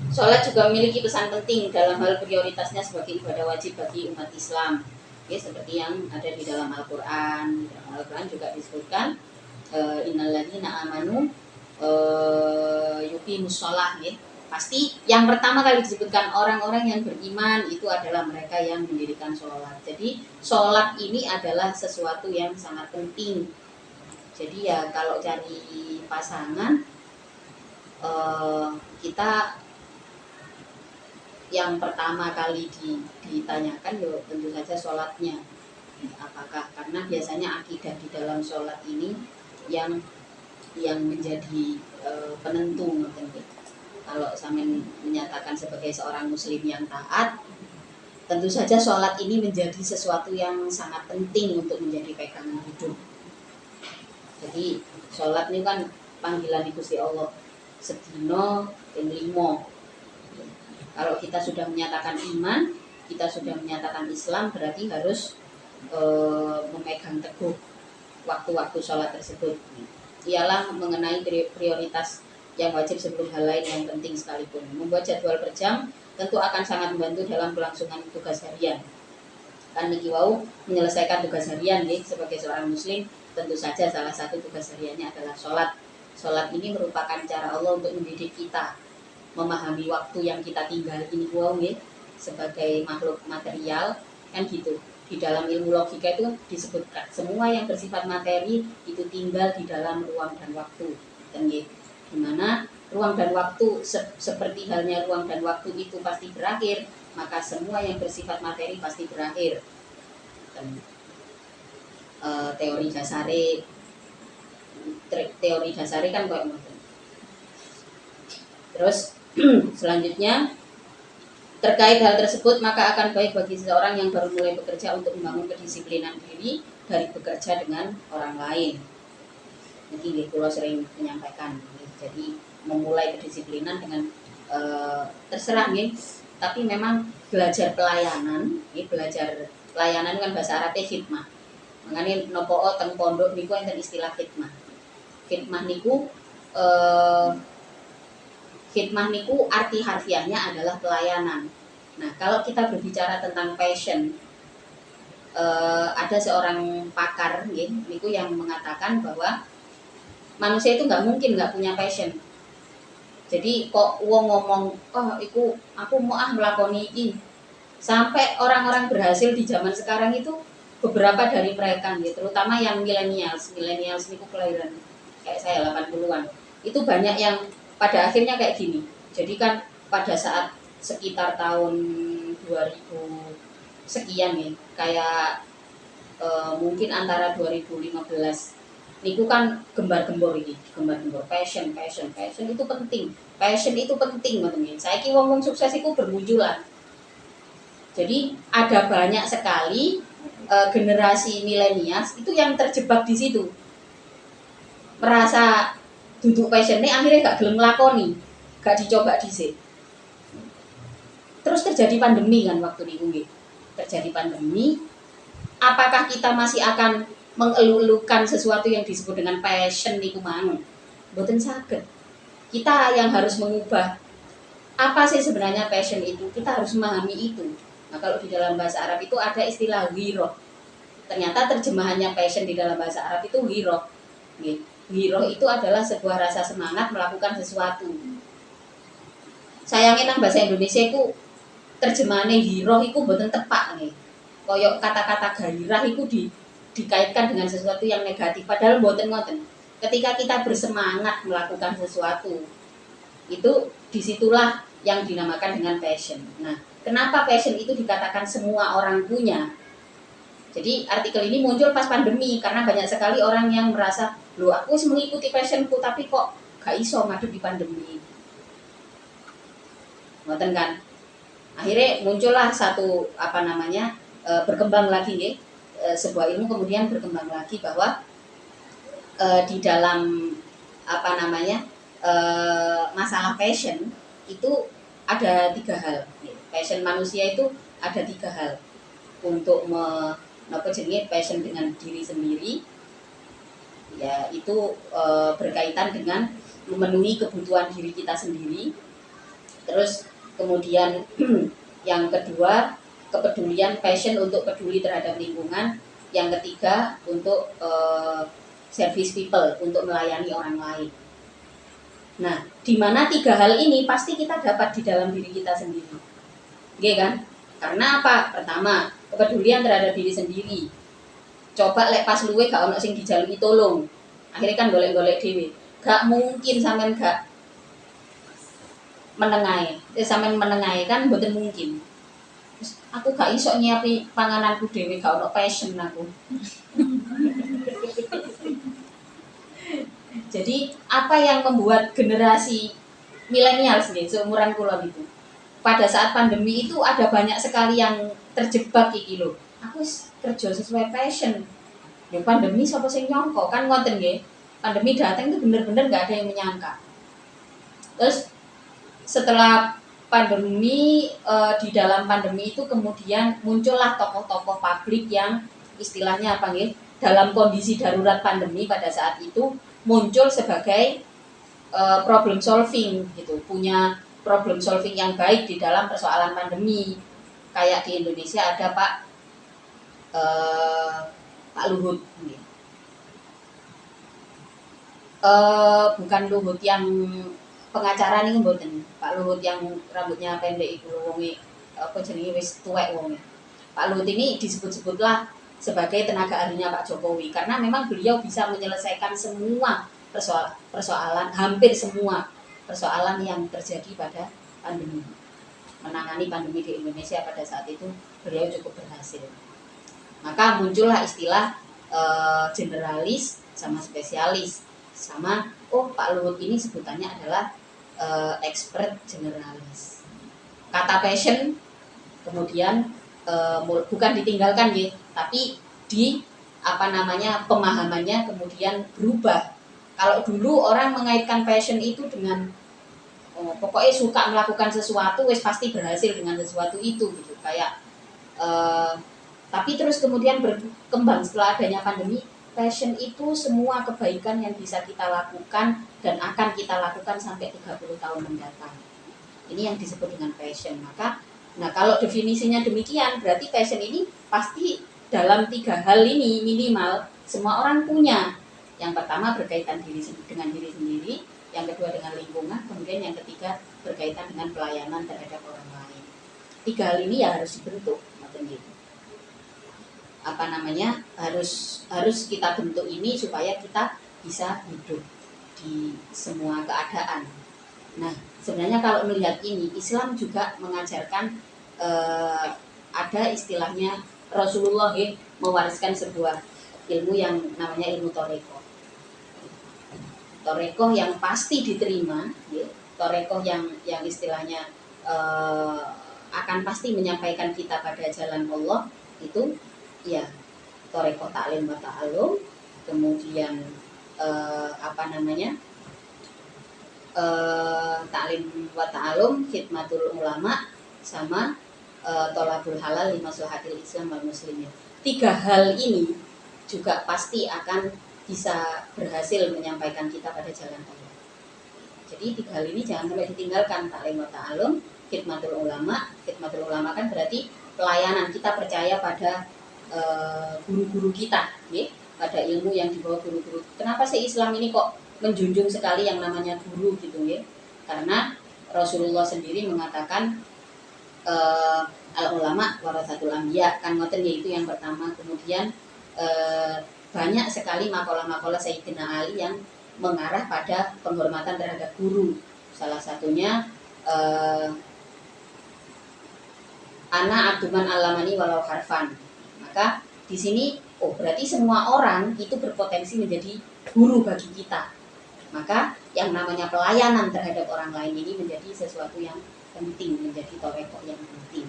Sholat juga memiliki pesan penting dalam hal prioritasnya sebagai ibadah wajib bagi umat Islam. Ya, seperti yang ada di dalam Al-Quran. Di dalam Al-Quran juga disebutkan innalladzina amanu yuqimus shalah ya. Pasti yang pertama kali disebutkan orang-orang yang beriman itu adalah mereka yang mendirikan sholat. Jadi sholat ini adalah sesuatu yang sangat penting. Jadi ya kalau cari pasangan kita yang pertama kali ditanyakan ya tentu saja sholatnya. Apakah karena biasanya akidah di dalam sholat ini yang menjadi penentu mungkin. Kalau sampean menyatakan sebagai seorang muslim yang taat, tentu saja sholat ini menjadi sesuatu yang sangat penting untuk menjadi pegangan hidup. Jadi sholat ini kan panggilan Gusti Allah sedina ping 5. Kalau kita sudah menyatakan iman, kita sudah menyatakan Islam, berarti harus memegang teguh waktu-waktu sholat tersebut. Ialah mengenai prioritas yang wajib sebelum hal lain yang penting sekalipun. Membuat jadwal per jam tentu akan sangat membantu dalam kelangsungan tugas harian. Kan niki wau menyelesaikan tugas harian nih sebagai seorang muslim, tentu saja salah satu tugas hariannya adalah sholat. Sholat ini merupakan cara Allah untuk mendidik kita memahami waktu yang kita tinggal ini wau nih sebagai makhluk material kan gitu. Di dalam ilmu logika itu disebutkan semua yang bersifat materi itu tinggal di dalam ruang dan waktu dan gitu. Dimana ruang dan waktu seperti halnya ruang dan waktu itu pasti berakhir, maka semua yang bersifat materi pasti berakhir. Dan, teori dasare kan kayak gitu. Terus selanjutnya terkait hal tersebut maka akan baik bagi seseorang yang baru mulai bekerja untuk membangun kedisiplinan diri dari bekerja dengan orang lain. Jadi kalau sering menyampaikan. Jadi memulai kedisiplinan dengan terserah nih, tapi memang belajar pelayanan, belajar pelayanan kan bahasa Arabnya khidmah. Makanya nopo teng pondok niku enten istilah khidmah. Khidmah niku arti harfiahnya adalah pelayanan. Nah kalau kita berbicara tentang passion, ada seorang pakar niku yang mengatakan bahwa manusia itu nggak mungkin nggak punya passion. Jadi kok wong ngomong, aku mau melakoni ini. Sampai orang-orang berhasil di zaman sekarang itu beberapa dari mereka, terutama yang millennials itu kelahiran kayak saya 80-an. Itu banyak yang pada akhirnya kayak gini. Jadi kan pada saat sekitar tahun 2000 sekian nih, kayak mungkin antara 2015 niku kan gembar-gembor passion itu penting. Passion itu penting teman-teman. Saiki wong-wong sukses itu bermunculan. Jadi ada banyak sekali generasi milenials itu yang terjebak di situ. Merasa duduk passionnya akhirnya gak gelem nglakoni, gak dicoba dhisik. Terus terjadi pandemi kan waktu niku nggih. Terjadi pandemi, apakah kita masih akan mengeluh-elukan sesuatu yang disebut dengan passion niku mang? Mboten saged. Kita yang harus mengubah apa sih sebenarnya passion itu, kita harus memahami itu. Nah kalau di dalam bahasa Arab itu ada istilah ghiroh. Ternyata terjemahannya passion di dalam bahasa Arab itu ghiroh. Ghiroh itu adalah sebuah rasa semangat melakukan sesuatu. Sayangnya nang bahasa Indonesia itu terjemahannya ghiroh itu mboten tepak nih. Koyok kata-kata gairah itu dikaitkan dengan sesuatu yang negatif, padahal mboten ngoten. Ketika kita bersemangat melakukan sesuatu, itu disitulah yang dinamakan dengan passion. Nah, kenapa passion itu dikatakan semua orang punya? Jadi artikel ini muncul pas pandemi karena banyak sekali orang yang merasa, loh aku mengikuti passionku tapi kok gak iso ngadepi pandemi. Ngoten kan? Akhirnya muncullah satu berkembang lagi ya, sebuah ilmu kemudian berkembang lagi bahwa di dalam masalah passion itu ada 3 hal. Passion manusia itu ada 3 hal. Untuk passion dengan diri sendiri, ya itu berkaitan dengan memenuhi kebutuhan diri kita sendiri. Terus kemudian yang kedua, kepedulian, passion untuk peduli terhadap lingkungan. Yang ketiga, untuk service people, untuk melayani orang lain. Nah, di mana 3 hal ini pasti kita dapat di dalam diri kita sendiri. Oke kan? Karena apa? Pertama, kepedulian terhadap diri sendiri. Coba lek pas luwe gak ono sing dijaluki tolong. Akhirnya kan golek-golek dhewe. Gak mungkin sampean gak menengae. Sampean menengae kan mboten mungkin. Aku gak iso nyiapi pangananku dhewe, gak ono passion aku. Jadi apa yang membuat generasi milenial sendiri seumuran kula itu pada saat pandemi itu ada banyak sekali yang terjebak iki lho. Aku kerja sesuai passion. Ya pandemi sapa sing nyangka kan ngoten nggih. Pandemi datang itu bener-bener gak ada yang menyangka. Terus setelah pandemi di dalam pandemi itu kemudian muncullah tokoh-tokoh publik yang istilahnya apa nggih? Dalam kondisi darurat pandemi pada saat itu muncul sebagai problem solving gitu, punya problem solving yang baik di dalam persoalan pandemi. Kayak di Indonesia ada Pak Luhut, bukan Luhut yang pengacara nih mboten, Pak Luhut yang rambutnya pendek itu wonge apa jenenge wis tuwek wonge. Pak Luhut ini disebut-sebutlah sebagai tenaga ahlinya Pak Jokowi karena memang beliau bisa menyelesaikan semua persoalan, hampir semua persoalan yang terjadi pada pandemi. Menangani pandemi di Indonesia pada saat itu beliau cukup berhasil. Maka muncullah istilah generalis sama spesialis. Sama Pak Luhut ini sebutannya adalah expert generalis. Kata passion kemudian bukan ditinggalkan ya, tapi pemahamannya kemudian berubah. Kalau dulu orang mengaitkan passion itu dengan pokoknya suka melakukan sesuatu wis pasti berhasil dengan sesuatu itu gitu. Kayak tapi terus kemudian berkembang setelah adanya pandemi, passion itu semua kebaikan yang bisa kita lakukan dan akan kita lakukan sampai 30 tahun mendatang. Ini yang disebut dengan passion. Nah kalau definisinya demikian, berarti passion ini pasti dalam 3 hal ini minimal semua orang punya. Yang pertama berkaitan dengan diri sendiri, yang kedua dengan lingkungan, kemudian yang ketiga berkaitan dengan pelayanan terhadap orang lain. 3 hal ini ya harus dibentuk, gitu. Harus kita bentuk ini supaya kita bisa hidup di semua keadaan. Nah, sebenarnya kalau melihat ini, Islam juga mengajarkan ada istilahnya Rasulullah mewariskan sebuah ilmu yang namanya ilmu Torekoh. Torekoh yang pasti diterima, Torekoh yang istilahnya akan pasti menyampaikan kita pada jalan Allah itu ya Torekoh Ta'lim wa Ta'alum, kemudian Ta'lim wa Ta'alum, khidmatul ulama, sama tolabul halal li maslahatil Islam wal muslimin. 3 hal ini juga pasti akan bisa berhasil menyampaikan kita pada jalan Allah. Jadi 3 hal ini jangan sampai ditinggalkan. Ta'lim wa ta'alum, khidmatul ulama. Khidmatul ulama kan berarti pelayanan, kita percaya pada guru-guru kita, pada ilmu yang dibawa guru-guru. Kenapa sih Islam ini kok menjunjung sekali yang namanya guru gitu ya? Karena Rasulullah sendiri mengatakan al-ulama warasatul anbiya, kan ngoten ya, itu yang pertama. Kemudian banyak sekali makalah-makalah Sayyidina Ali yang mengarah pada penghormatan terhadap guru. Salah satunya ana abduman alamani walau harfan. Maka Di sini, oh berarti semua orang itu berpotensi menjadi guru bagi kita. Maka yang namanya pelayanan terhadap orang lain ini menjadi sesuatu yang penting, menjadi toreko yang penting.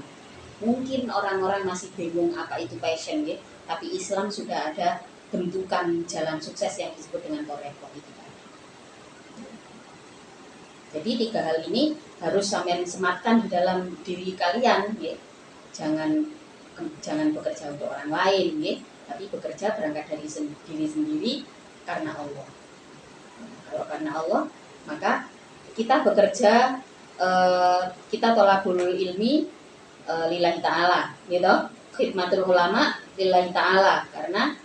Mungkin orang-orang masih bingung apa itu passion ya, tapi Islam sudah ada bentukan jalan sukses yang disebut dengan toreko itu. Jadi 3 hal ini harus sampean sematkan di dalam diri kalian ya. Jangan bekerja untuk orang lain ya, tapi bekerja berangkat dari diri sendiri karena Allah. Kalau karena Allah, maka kita bekerja, kita tolabul ilmi lillahi ta'ala gitu, khidmatul ulama lillahi ta'ala, karena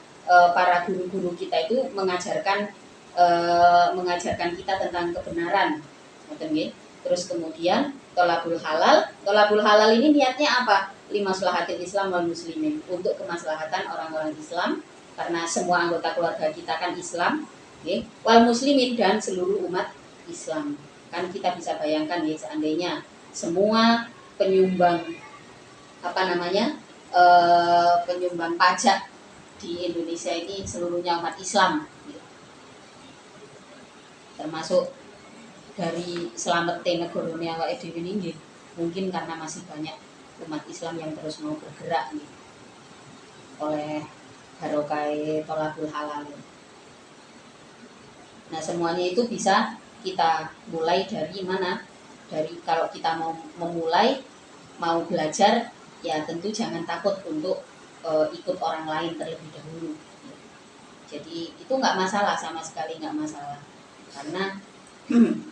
para guru-guru kita itu mengajarkan kita tentang kebenaran. Terus kemudian tolabul halal ini niatnya apa? Limaslahatil Islam wal muslimin, untuk kemaslahatan orang-orang Islam, karena semua anggota keluarga kita kan Islam, wal muslimin, dan seluruh umat Islam. Kan kita bisa bayangkan ya, seandainya semua penyumbang penyumbang pajak di Indonesia ini seluruhnya umat Islam, termasuk dari selamat negorone awake dhewe ini, mungkin karena masih banyak umat Islam yang terus mau bergerak nih, oleh barokah tolabul halal. Nah semuanya itu bisa kita mulai dari mana? Dari kalau kita mau memulai, mau belajar, ya tentu jangan takut untuk ikut orang lain terlebih dahulu. Jadi itu nggak masalah, sama sekali nggak masalah, karena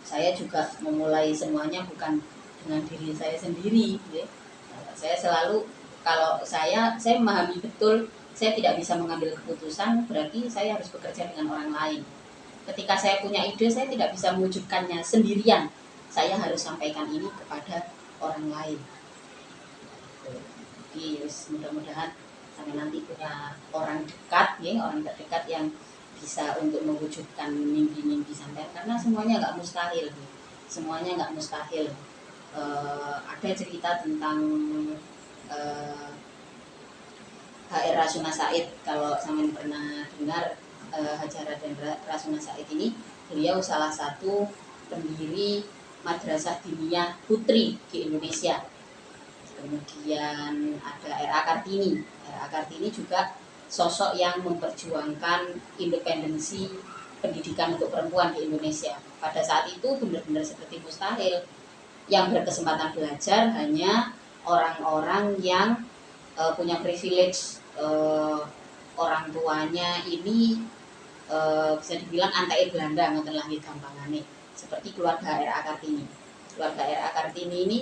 saya juga memulai semuanya bukan dengan diri saya sendiri ya. Saya selalu, kalau saya memahami betul saya tidak bisa mengambil keputusan, berarti saya harus bekerja dengan orang lain. Ketika saya punya ide, saya tidak bisa mewujudkannya sendirian, saya harus sampaikan ini kepada orang lain. Jadi mudah-mudahan sampai nanti punya orang dekat ya, orang terdekat yang bisa untuk mewujudkan mimpi-mimpi sampai, karena semuanya nggak mustahil, semuanya nggak mustahil. Ada cerita tentang HR Rasuna Said, kalau sampean pernah dengar Hajar Raden Rasuna Said ini, beliau salah satu pendiri Madrasah Diniyah Putri di Indonesia. Kemudian ada R.A. Kartini. R.A. Kartini juga sosok yang memperjuangkan independensi pendidikan untuk perempuan di Indonesia. Pada saat itu benar-benar seperti mustahil. Yang berkesempatan belajar hanya orang-orang yang punya privilege, orang tuanya ini bisa dibilang antai Belanda, ngoten lah gampangane. Seperti keluarga R.A. Kartini. Keluarga R.A. Kartini ini,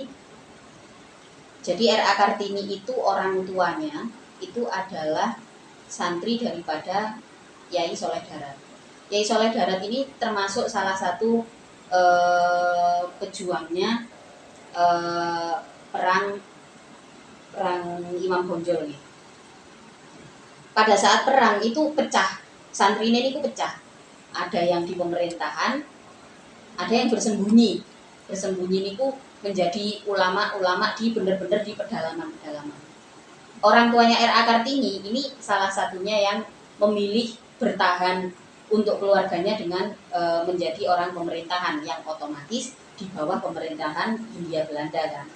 jadi R.A. Kartini itu orang tuanya itu adalah santri daripada Yai Soleh Darat. Yai Soleh Darat ini termasuk salah satu pejuangnya perang Imam Bonjol nih. Pada saat perang itu pecah, santri ini pecah. Ada yang di pemerintahan, ada yang bersembunyi. Bersembunyi niku menjadi ulama-ulama di benar-benar di pedalaman-pedalaman. Orang tuanya R.A. Kartini ini salah satunya yang memilih bertahan untuk keluarganya dengan menjadi orang pemerintahan, yang otomatis di bawah pemerintahan Hindia Belanda kan.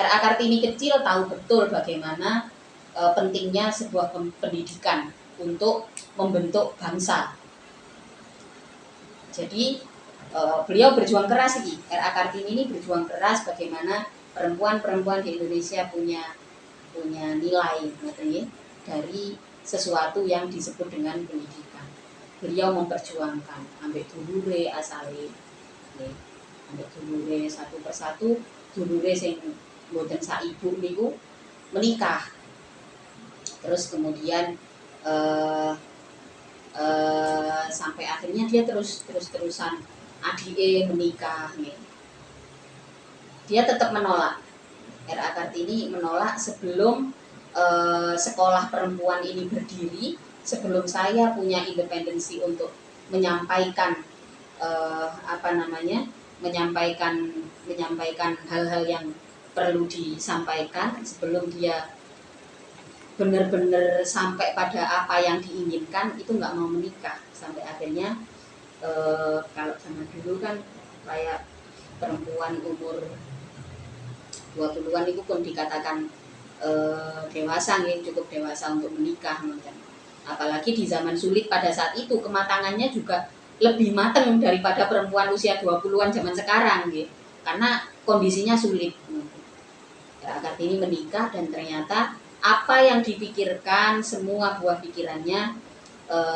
R.A. Kartini kecil tahu betul bagaimana pentingnya sebuah pendidikan untuk membentuk bangsa. Jadi beliau berjuang keras sih. R.A. Kartini ini berjuang keras bagaimana perempuan-perempuan di Indonesia punya nilai dari sesuatu yang disebut dengan pendidikan. Beliau memperjuangkan ambek dulure asale, ambek dulure satu persatu, dulure sing mboten sak ibu niku menikah. Terus kemudian sampai akhirnya dia terus-terusan adike menikah nih. Dia tetap menolak. R.A. Kartini menolak sebelum sekolah perempuan ini berdiri, sebelum saya punya independensi untuk menyampaikan menyampaikan hal-hal yang perlu disampaikan, sebelum dia benar-benar sampai pada apa yang diinginkan itu nggak mau menikah sampai akhirnya kalau zaman dulu kan kayak perempuan umur 20-an itu pun dikatakan dewasa nih, cukup dewasa untuk menikah. Apalagi di zaman sulit pada saat itu kematangannya juga lebih matang daripada perempuan usia 20-an zaman sekarang gitu. Karena kondisinya sulit. Kartini menikah dan ternyata apa yang dipikirkan, semua buah pikirannya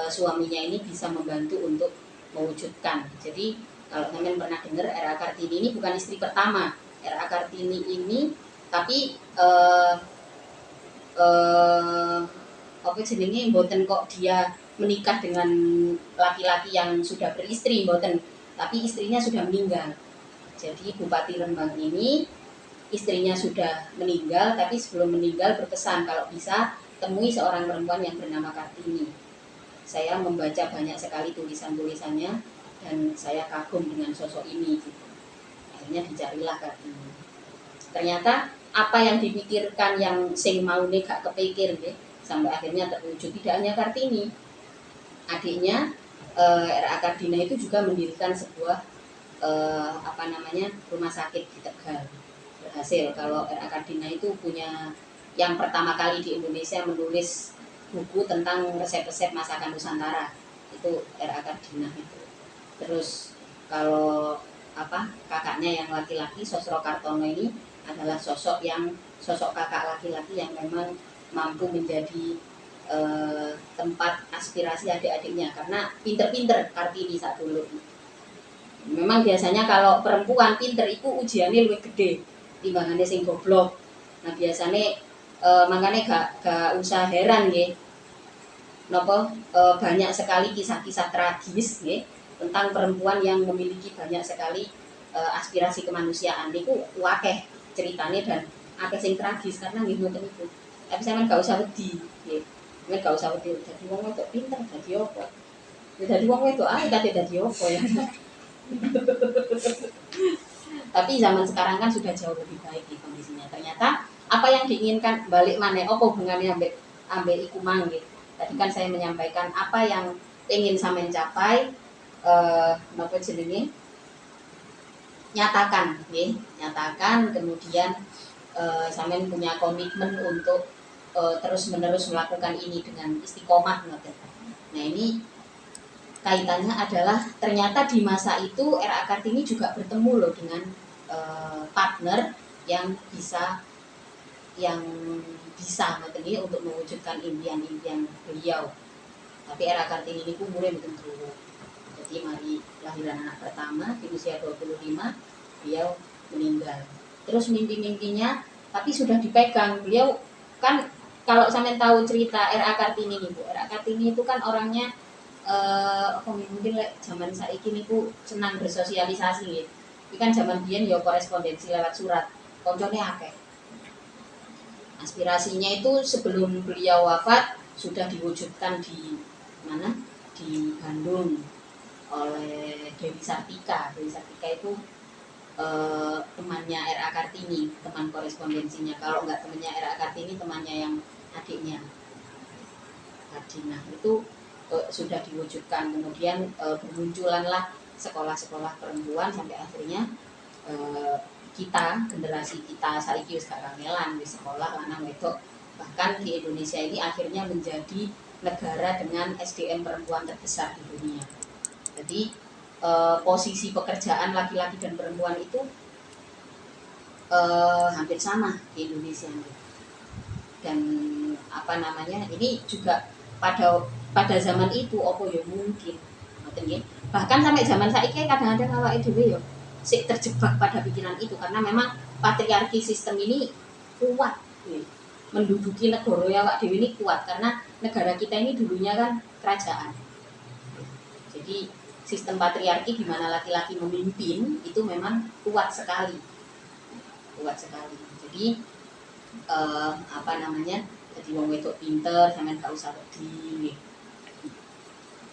suaminya ini bisa membantu untuk mewujudkan. Jadi kalau kalian pernah dengar R.A. Kartini ini bukan istri pertama. R.A. Kartini ini tapi apa jenenge mboten kok dia menikah dengan laki-laki yang sudah beristri, mboten, tapi istrinya sudah meninggal. Jadi Bupati Rembang ini istrinya sudah meninggal, tapi sebelum meninggal berpesan kalau bisa temui seorang perempuan yang bernama Kartini. Saya membaca banyak sekali tulisan-tulisannya dan saya kagum dengan sosok ini. Akhirnya dicarilah Kartini. Ternyata apa yang dipikirkan yang sing maune gak kepikir deh, sampai akhirnya terwujud. Tidak hanya Kartini, adiknya R.A. Kardina itu juga mendirikan sebuah rumah sakit di Tegal. Berhasil. Kalau R.A. Kardina itu punya yang pertama kali di Indonesia menulis buku tentang resep-resep masakan Nusantara, itu R.A. Kardina itu. Terus kalau kakaknya yang laki-laki Sosro Kartono ini adalah sosok kakak laki-laki yang memang mampu menjadi tempat aspirasi adik-adiknya karena pinter-pinter Kartini saat dulu. Memang biasanya kalau perempuan pinter itu ujiannya lebih gede timbangannya sing goblok. Nah biasanya makanya gak usah heran ya nopo banyak sekali kisah-kisah tragis ya tentang perempuan yang memiliki banyak sekali aspirasi kemanusiaan itu wakeh ceritanya dan akeh sing tragis karena nggih ngoten itu. Tapi sampean gak usah wedi nggih. Sampeyan gak usah wedi dadi wong wedok pinter dadi apa? Ya dadi wong wedok ae kate dadi apa ya. Tapi zaman sekarang kan sudah jauh lebih baik di kondisinya. Ternyata apa yang diinginkan balik mana? Apa hubungannya ambek iku mang gitu. Tadi kan saya menyampaikan apa yang ingin saya mencapai, napa jenenge? Nyatakan, nggih. Nyatakan kemudian sampean punya komitmen untuk terus-menerus melakukan ini dengan istiqomah ngoten. Nah, ini kaitannya adalah ternyata di masa itu R.A. Kartini juga bertemu loh dengan partner yang bisa untuk mewujudkan impian-impian beliau. Tapi R.A. Kartini ini umurnya betul dulu. Jadi mari lahiran anak pertama di usia 25 beliau meninggal. Terus mimpi-mimpinya tapi sudah dipegang. Beliau kan kalau sampean tahu cerita R.A. Kartini nih Bu. R.A. Kartini itu kan orangnya mungkin zaman saiki niku senang bersosialisasi gitu. Tapi kan zaman biyen ya korespondensi lewat surat. Koncone akeh. Aspirasinya itu sebelum beliau wafat sudah diwujudkan di mana? Di Bandung oleh Dewi Sartika. Dewi Sartika itu temannya R.A. Kartini, teman korespondensinya. Kalau enggak temannya R.A. Kartini, temannya yang adiknya Kardina itu sudah diwujudkan. Kemudian bermunculanlah sekolah-sekolah perempuan sampai akhirnya kita, generasi kita saiki wis gak kangelan di sekolah lanang wedok. Bahkan di Indonesia ini akhirnya menjadi negara dengan SDM perempuan terbesar di dunia. Jadi posisi pekerjaan laki-laki dan perempuan itu hampir sama di Indonesia. Dan ini juga pada zaman itu opo ya mungkin bahkan sampai zaman saiki kadang-kadang awake dhewe ya sik terjebak pada pikiran itu karena memang patriarki sistem ini kuat menduduki negara ya awake dhewe ini kuat karena negara kita ini dulunya kan kerajaan. Jadi sistem patriarki di mana laki-laki memimpin itu memang kuat sekali. Jadi jadi wong wedok pinter sampean gak usah wedi.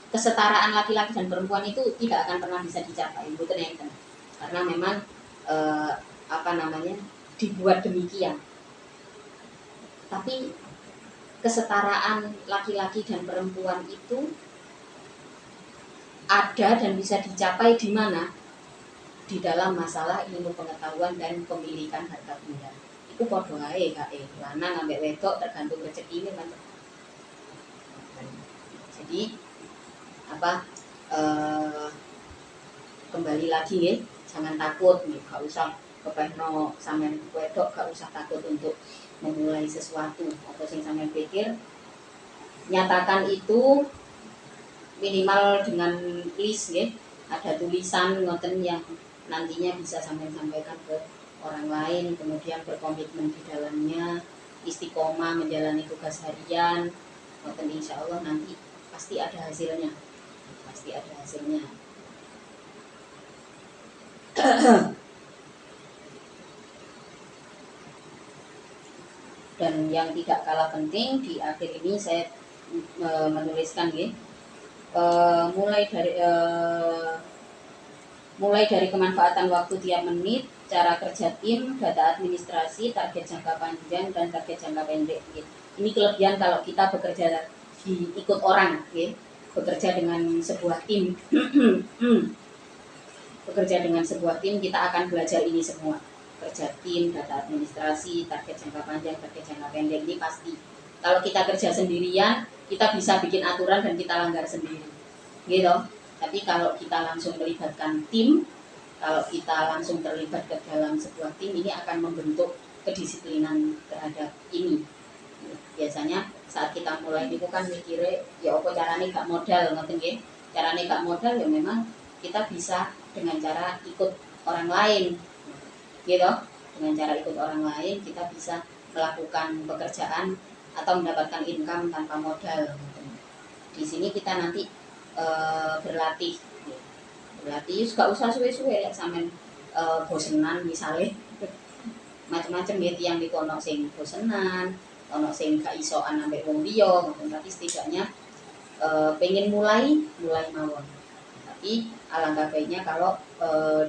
Kesetaraan laki-laki dan perempuan itu tidak akan pernah bisa dicapai, mboten enten. Karena memang dibuat demikian. Tapi kesetaraan laki-laki dan perempuan itu ada dan bisa dicapai di mana? Di dalam masalah ilmu pengetahuan dan pemilikan harta benda. Itu padha ae kae, lanang ambek wedok tergantung rezekine kan. Jadi apa kembali lagi ya, jangan takut nih, gak usah kepehno sampean wedok, gak usah takut untuk memulai sesuatu. Apa sing sampean pikir, nyatakan itu minimal dengan list ya, ada tulisan ngoten yang nantinya bisa sampai sampaikan ke orang lain, kemudian berkomitmen di dalamnya, istiqomah menjalani tugas harian, ngoten insya Allah nanti pasti ada hasilnya, pasti ada hasilnya. Dan yang tidak kalah penting di akhir ini saya menuliskan ya, mulai dari kemanfaatan waktu tiap menit, cara kerja tim, data administrasi, target jangka panjang dan target jangka pendek. Ini kelebihan kalau kita bekerja ikut orang, bekerja dengan sebuah tim. Bekerja dengan sebuah tim, kita akan belajar ini semua. Kerja tim, data administrasi, target jangka panjang, target jangka pendek, ini pasti. Kalau kita kerja sendirian, kita bisa bikin aturan dan kita langgar sendiri, gitu. Tapi kalau kita langsung melibatkan tim, kalau kita langsung terlibat ke dalam sebuah tim, ini akan membentuk kedisiplinan terhadap ini. Biasanya saat kita mulai itu kan mikirnya, ya apa caranya gak modal, ngoten nggih. Caranya gak modal ya memang kita bisa dengan cara ikut orang lain, gitu. Dengan cara ikut orang lain kita bisa melakukan pekerjaan atau mendapatkan income tanpa modal. Di sini kita nanti berlatih gak usah suwe-suwe ya sampean bosenan misalnya macam-macam ya, yang di ono sing bosenan, ono sing gak isoan ambek wong liya, tapi setidaknya pengen mulai mawon. Tapi alangkah baiknya kalau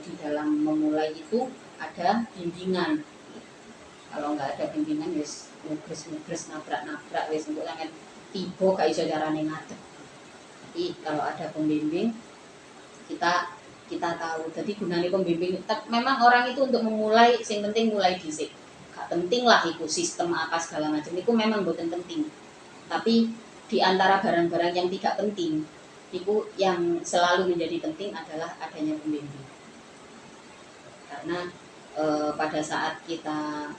di dalam memulai itu ada bimbingan. Kalau nggak ada bimbingan wis nugres nabrak wis untuk sampean tiba gak iso carane ngadeg. Jadi kalau ada pembimbing kita tahu. Jadi gunanya pembimbing memang orang itu untuk memulai, yang penting mulai dhisik. Gak penting lah itu sistem apa segala macam, itu memang bukan penting. Tapi di antara barang-barang yang tidak penting, itu yang selalu menjadi penting adalah adanya pembimbing. Karena pada saat kita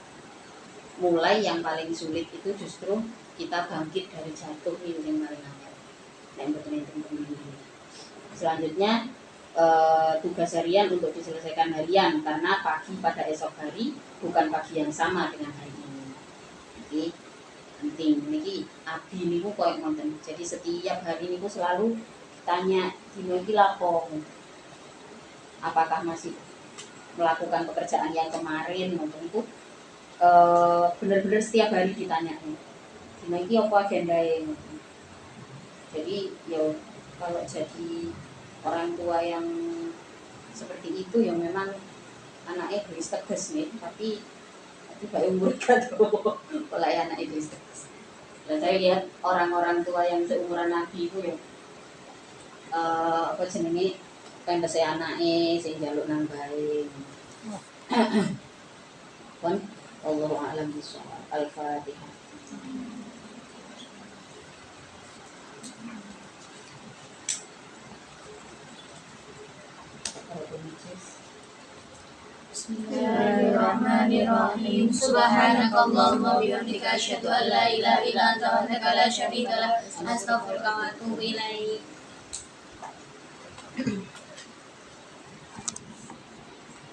mulai yang paling sulit itu justru kita bangkit dari jatuh itu yang paling angel. Yang betul-betul pembimbing. Selanjutnya tugas harian untuk diselesaikan harian, karena pagi pada esok hari bukan pagi yang sama dengan hari ini. Jadi penting niki abdi niku koyo ngoten. Jadi setiap hari niku selalu ditanya dino iki lapo, apakah masih melakukan pekerjaan yang kemarin ngoten itu benar-benar setiap hari ditanya dino iki apa agendae ngoten. Jadi yo kalau jadi orang tua yang seperti itu yang memang anaknya gelis tegas nih, tapi gak umur kado oleh anak gelis tegas. Dan saya lihat orang-orang tua yang seumuran Nabi itu ya apa jenenge pembese anake sing njaluk nang bae. Pun Allahu a'lam bishawab. Al-Fatihah. Bismillahirrahmanirrahim. Subhanakallahumma wa bihamdika asyhadu an la ilaha illa anta wahdaka la syarika lak, astaghfiruka wa atubu ilaik.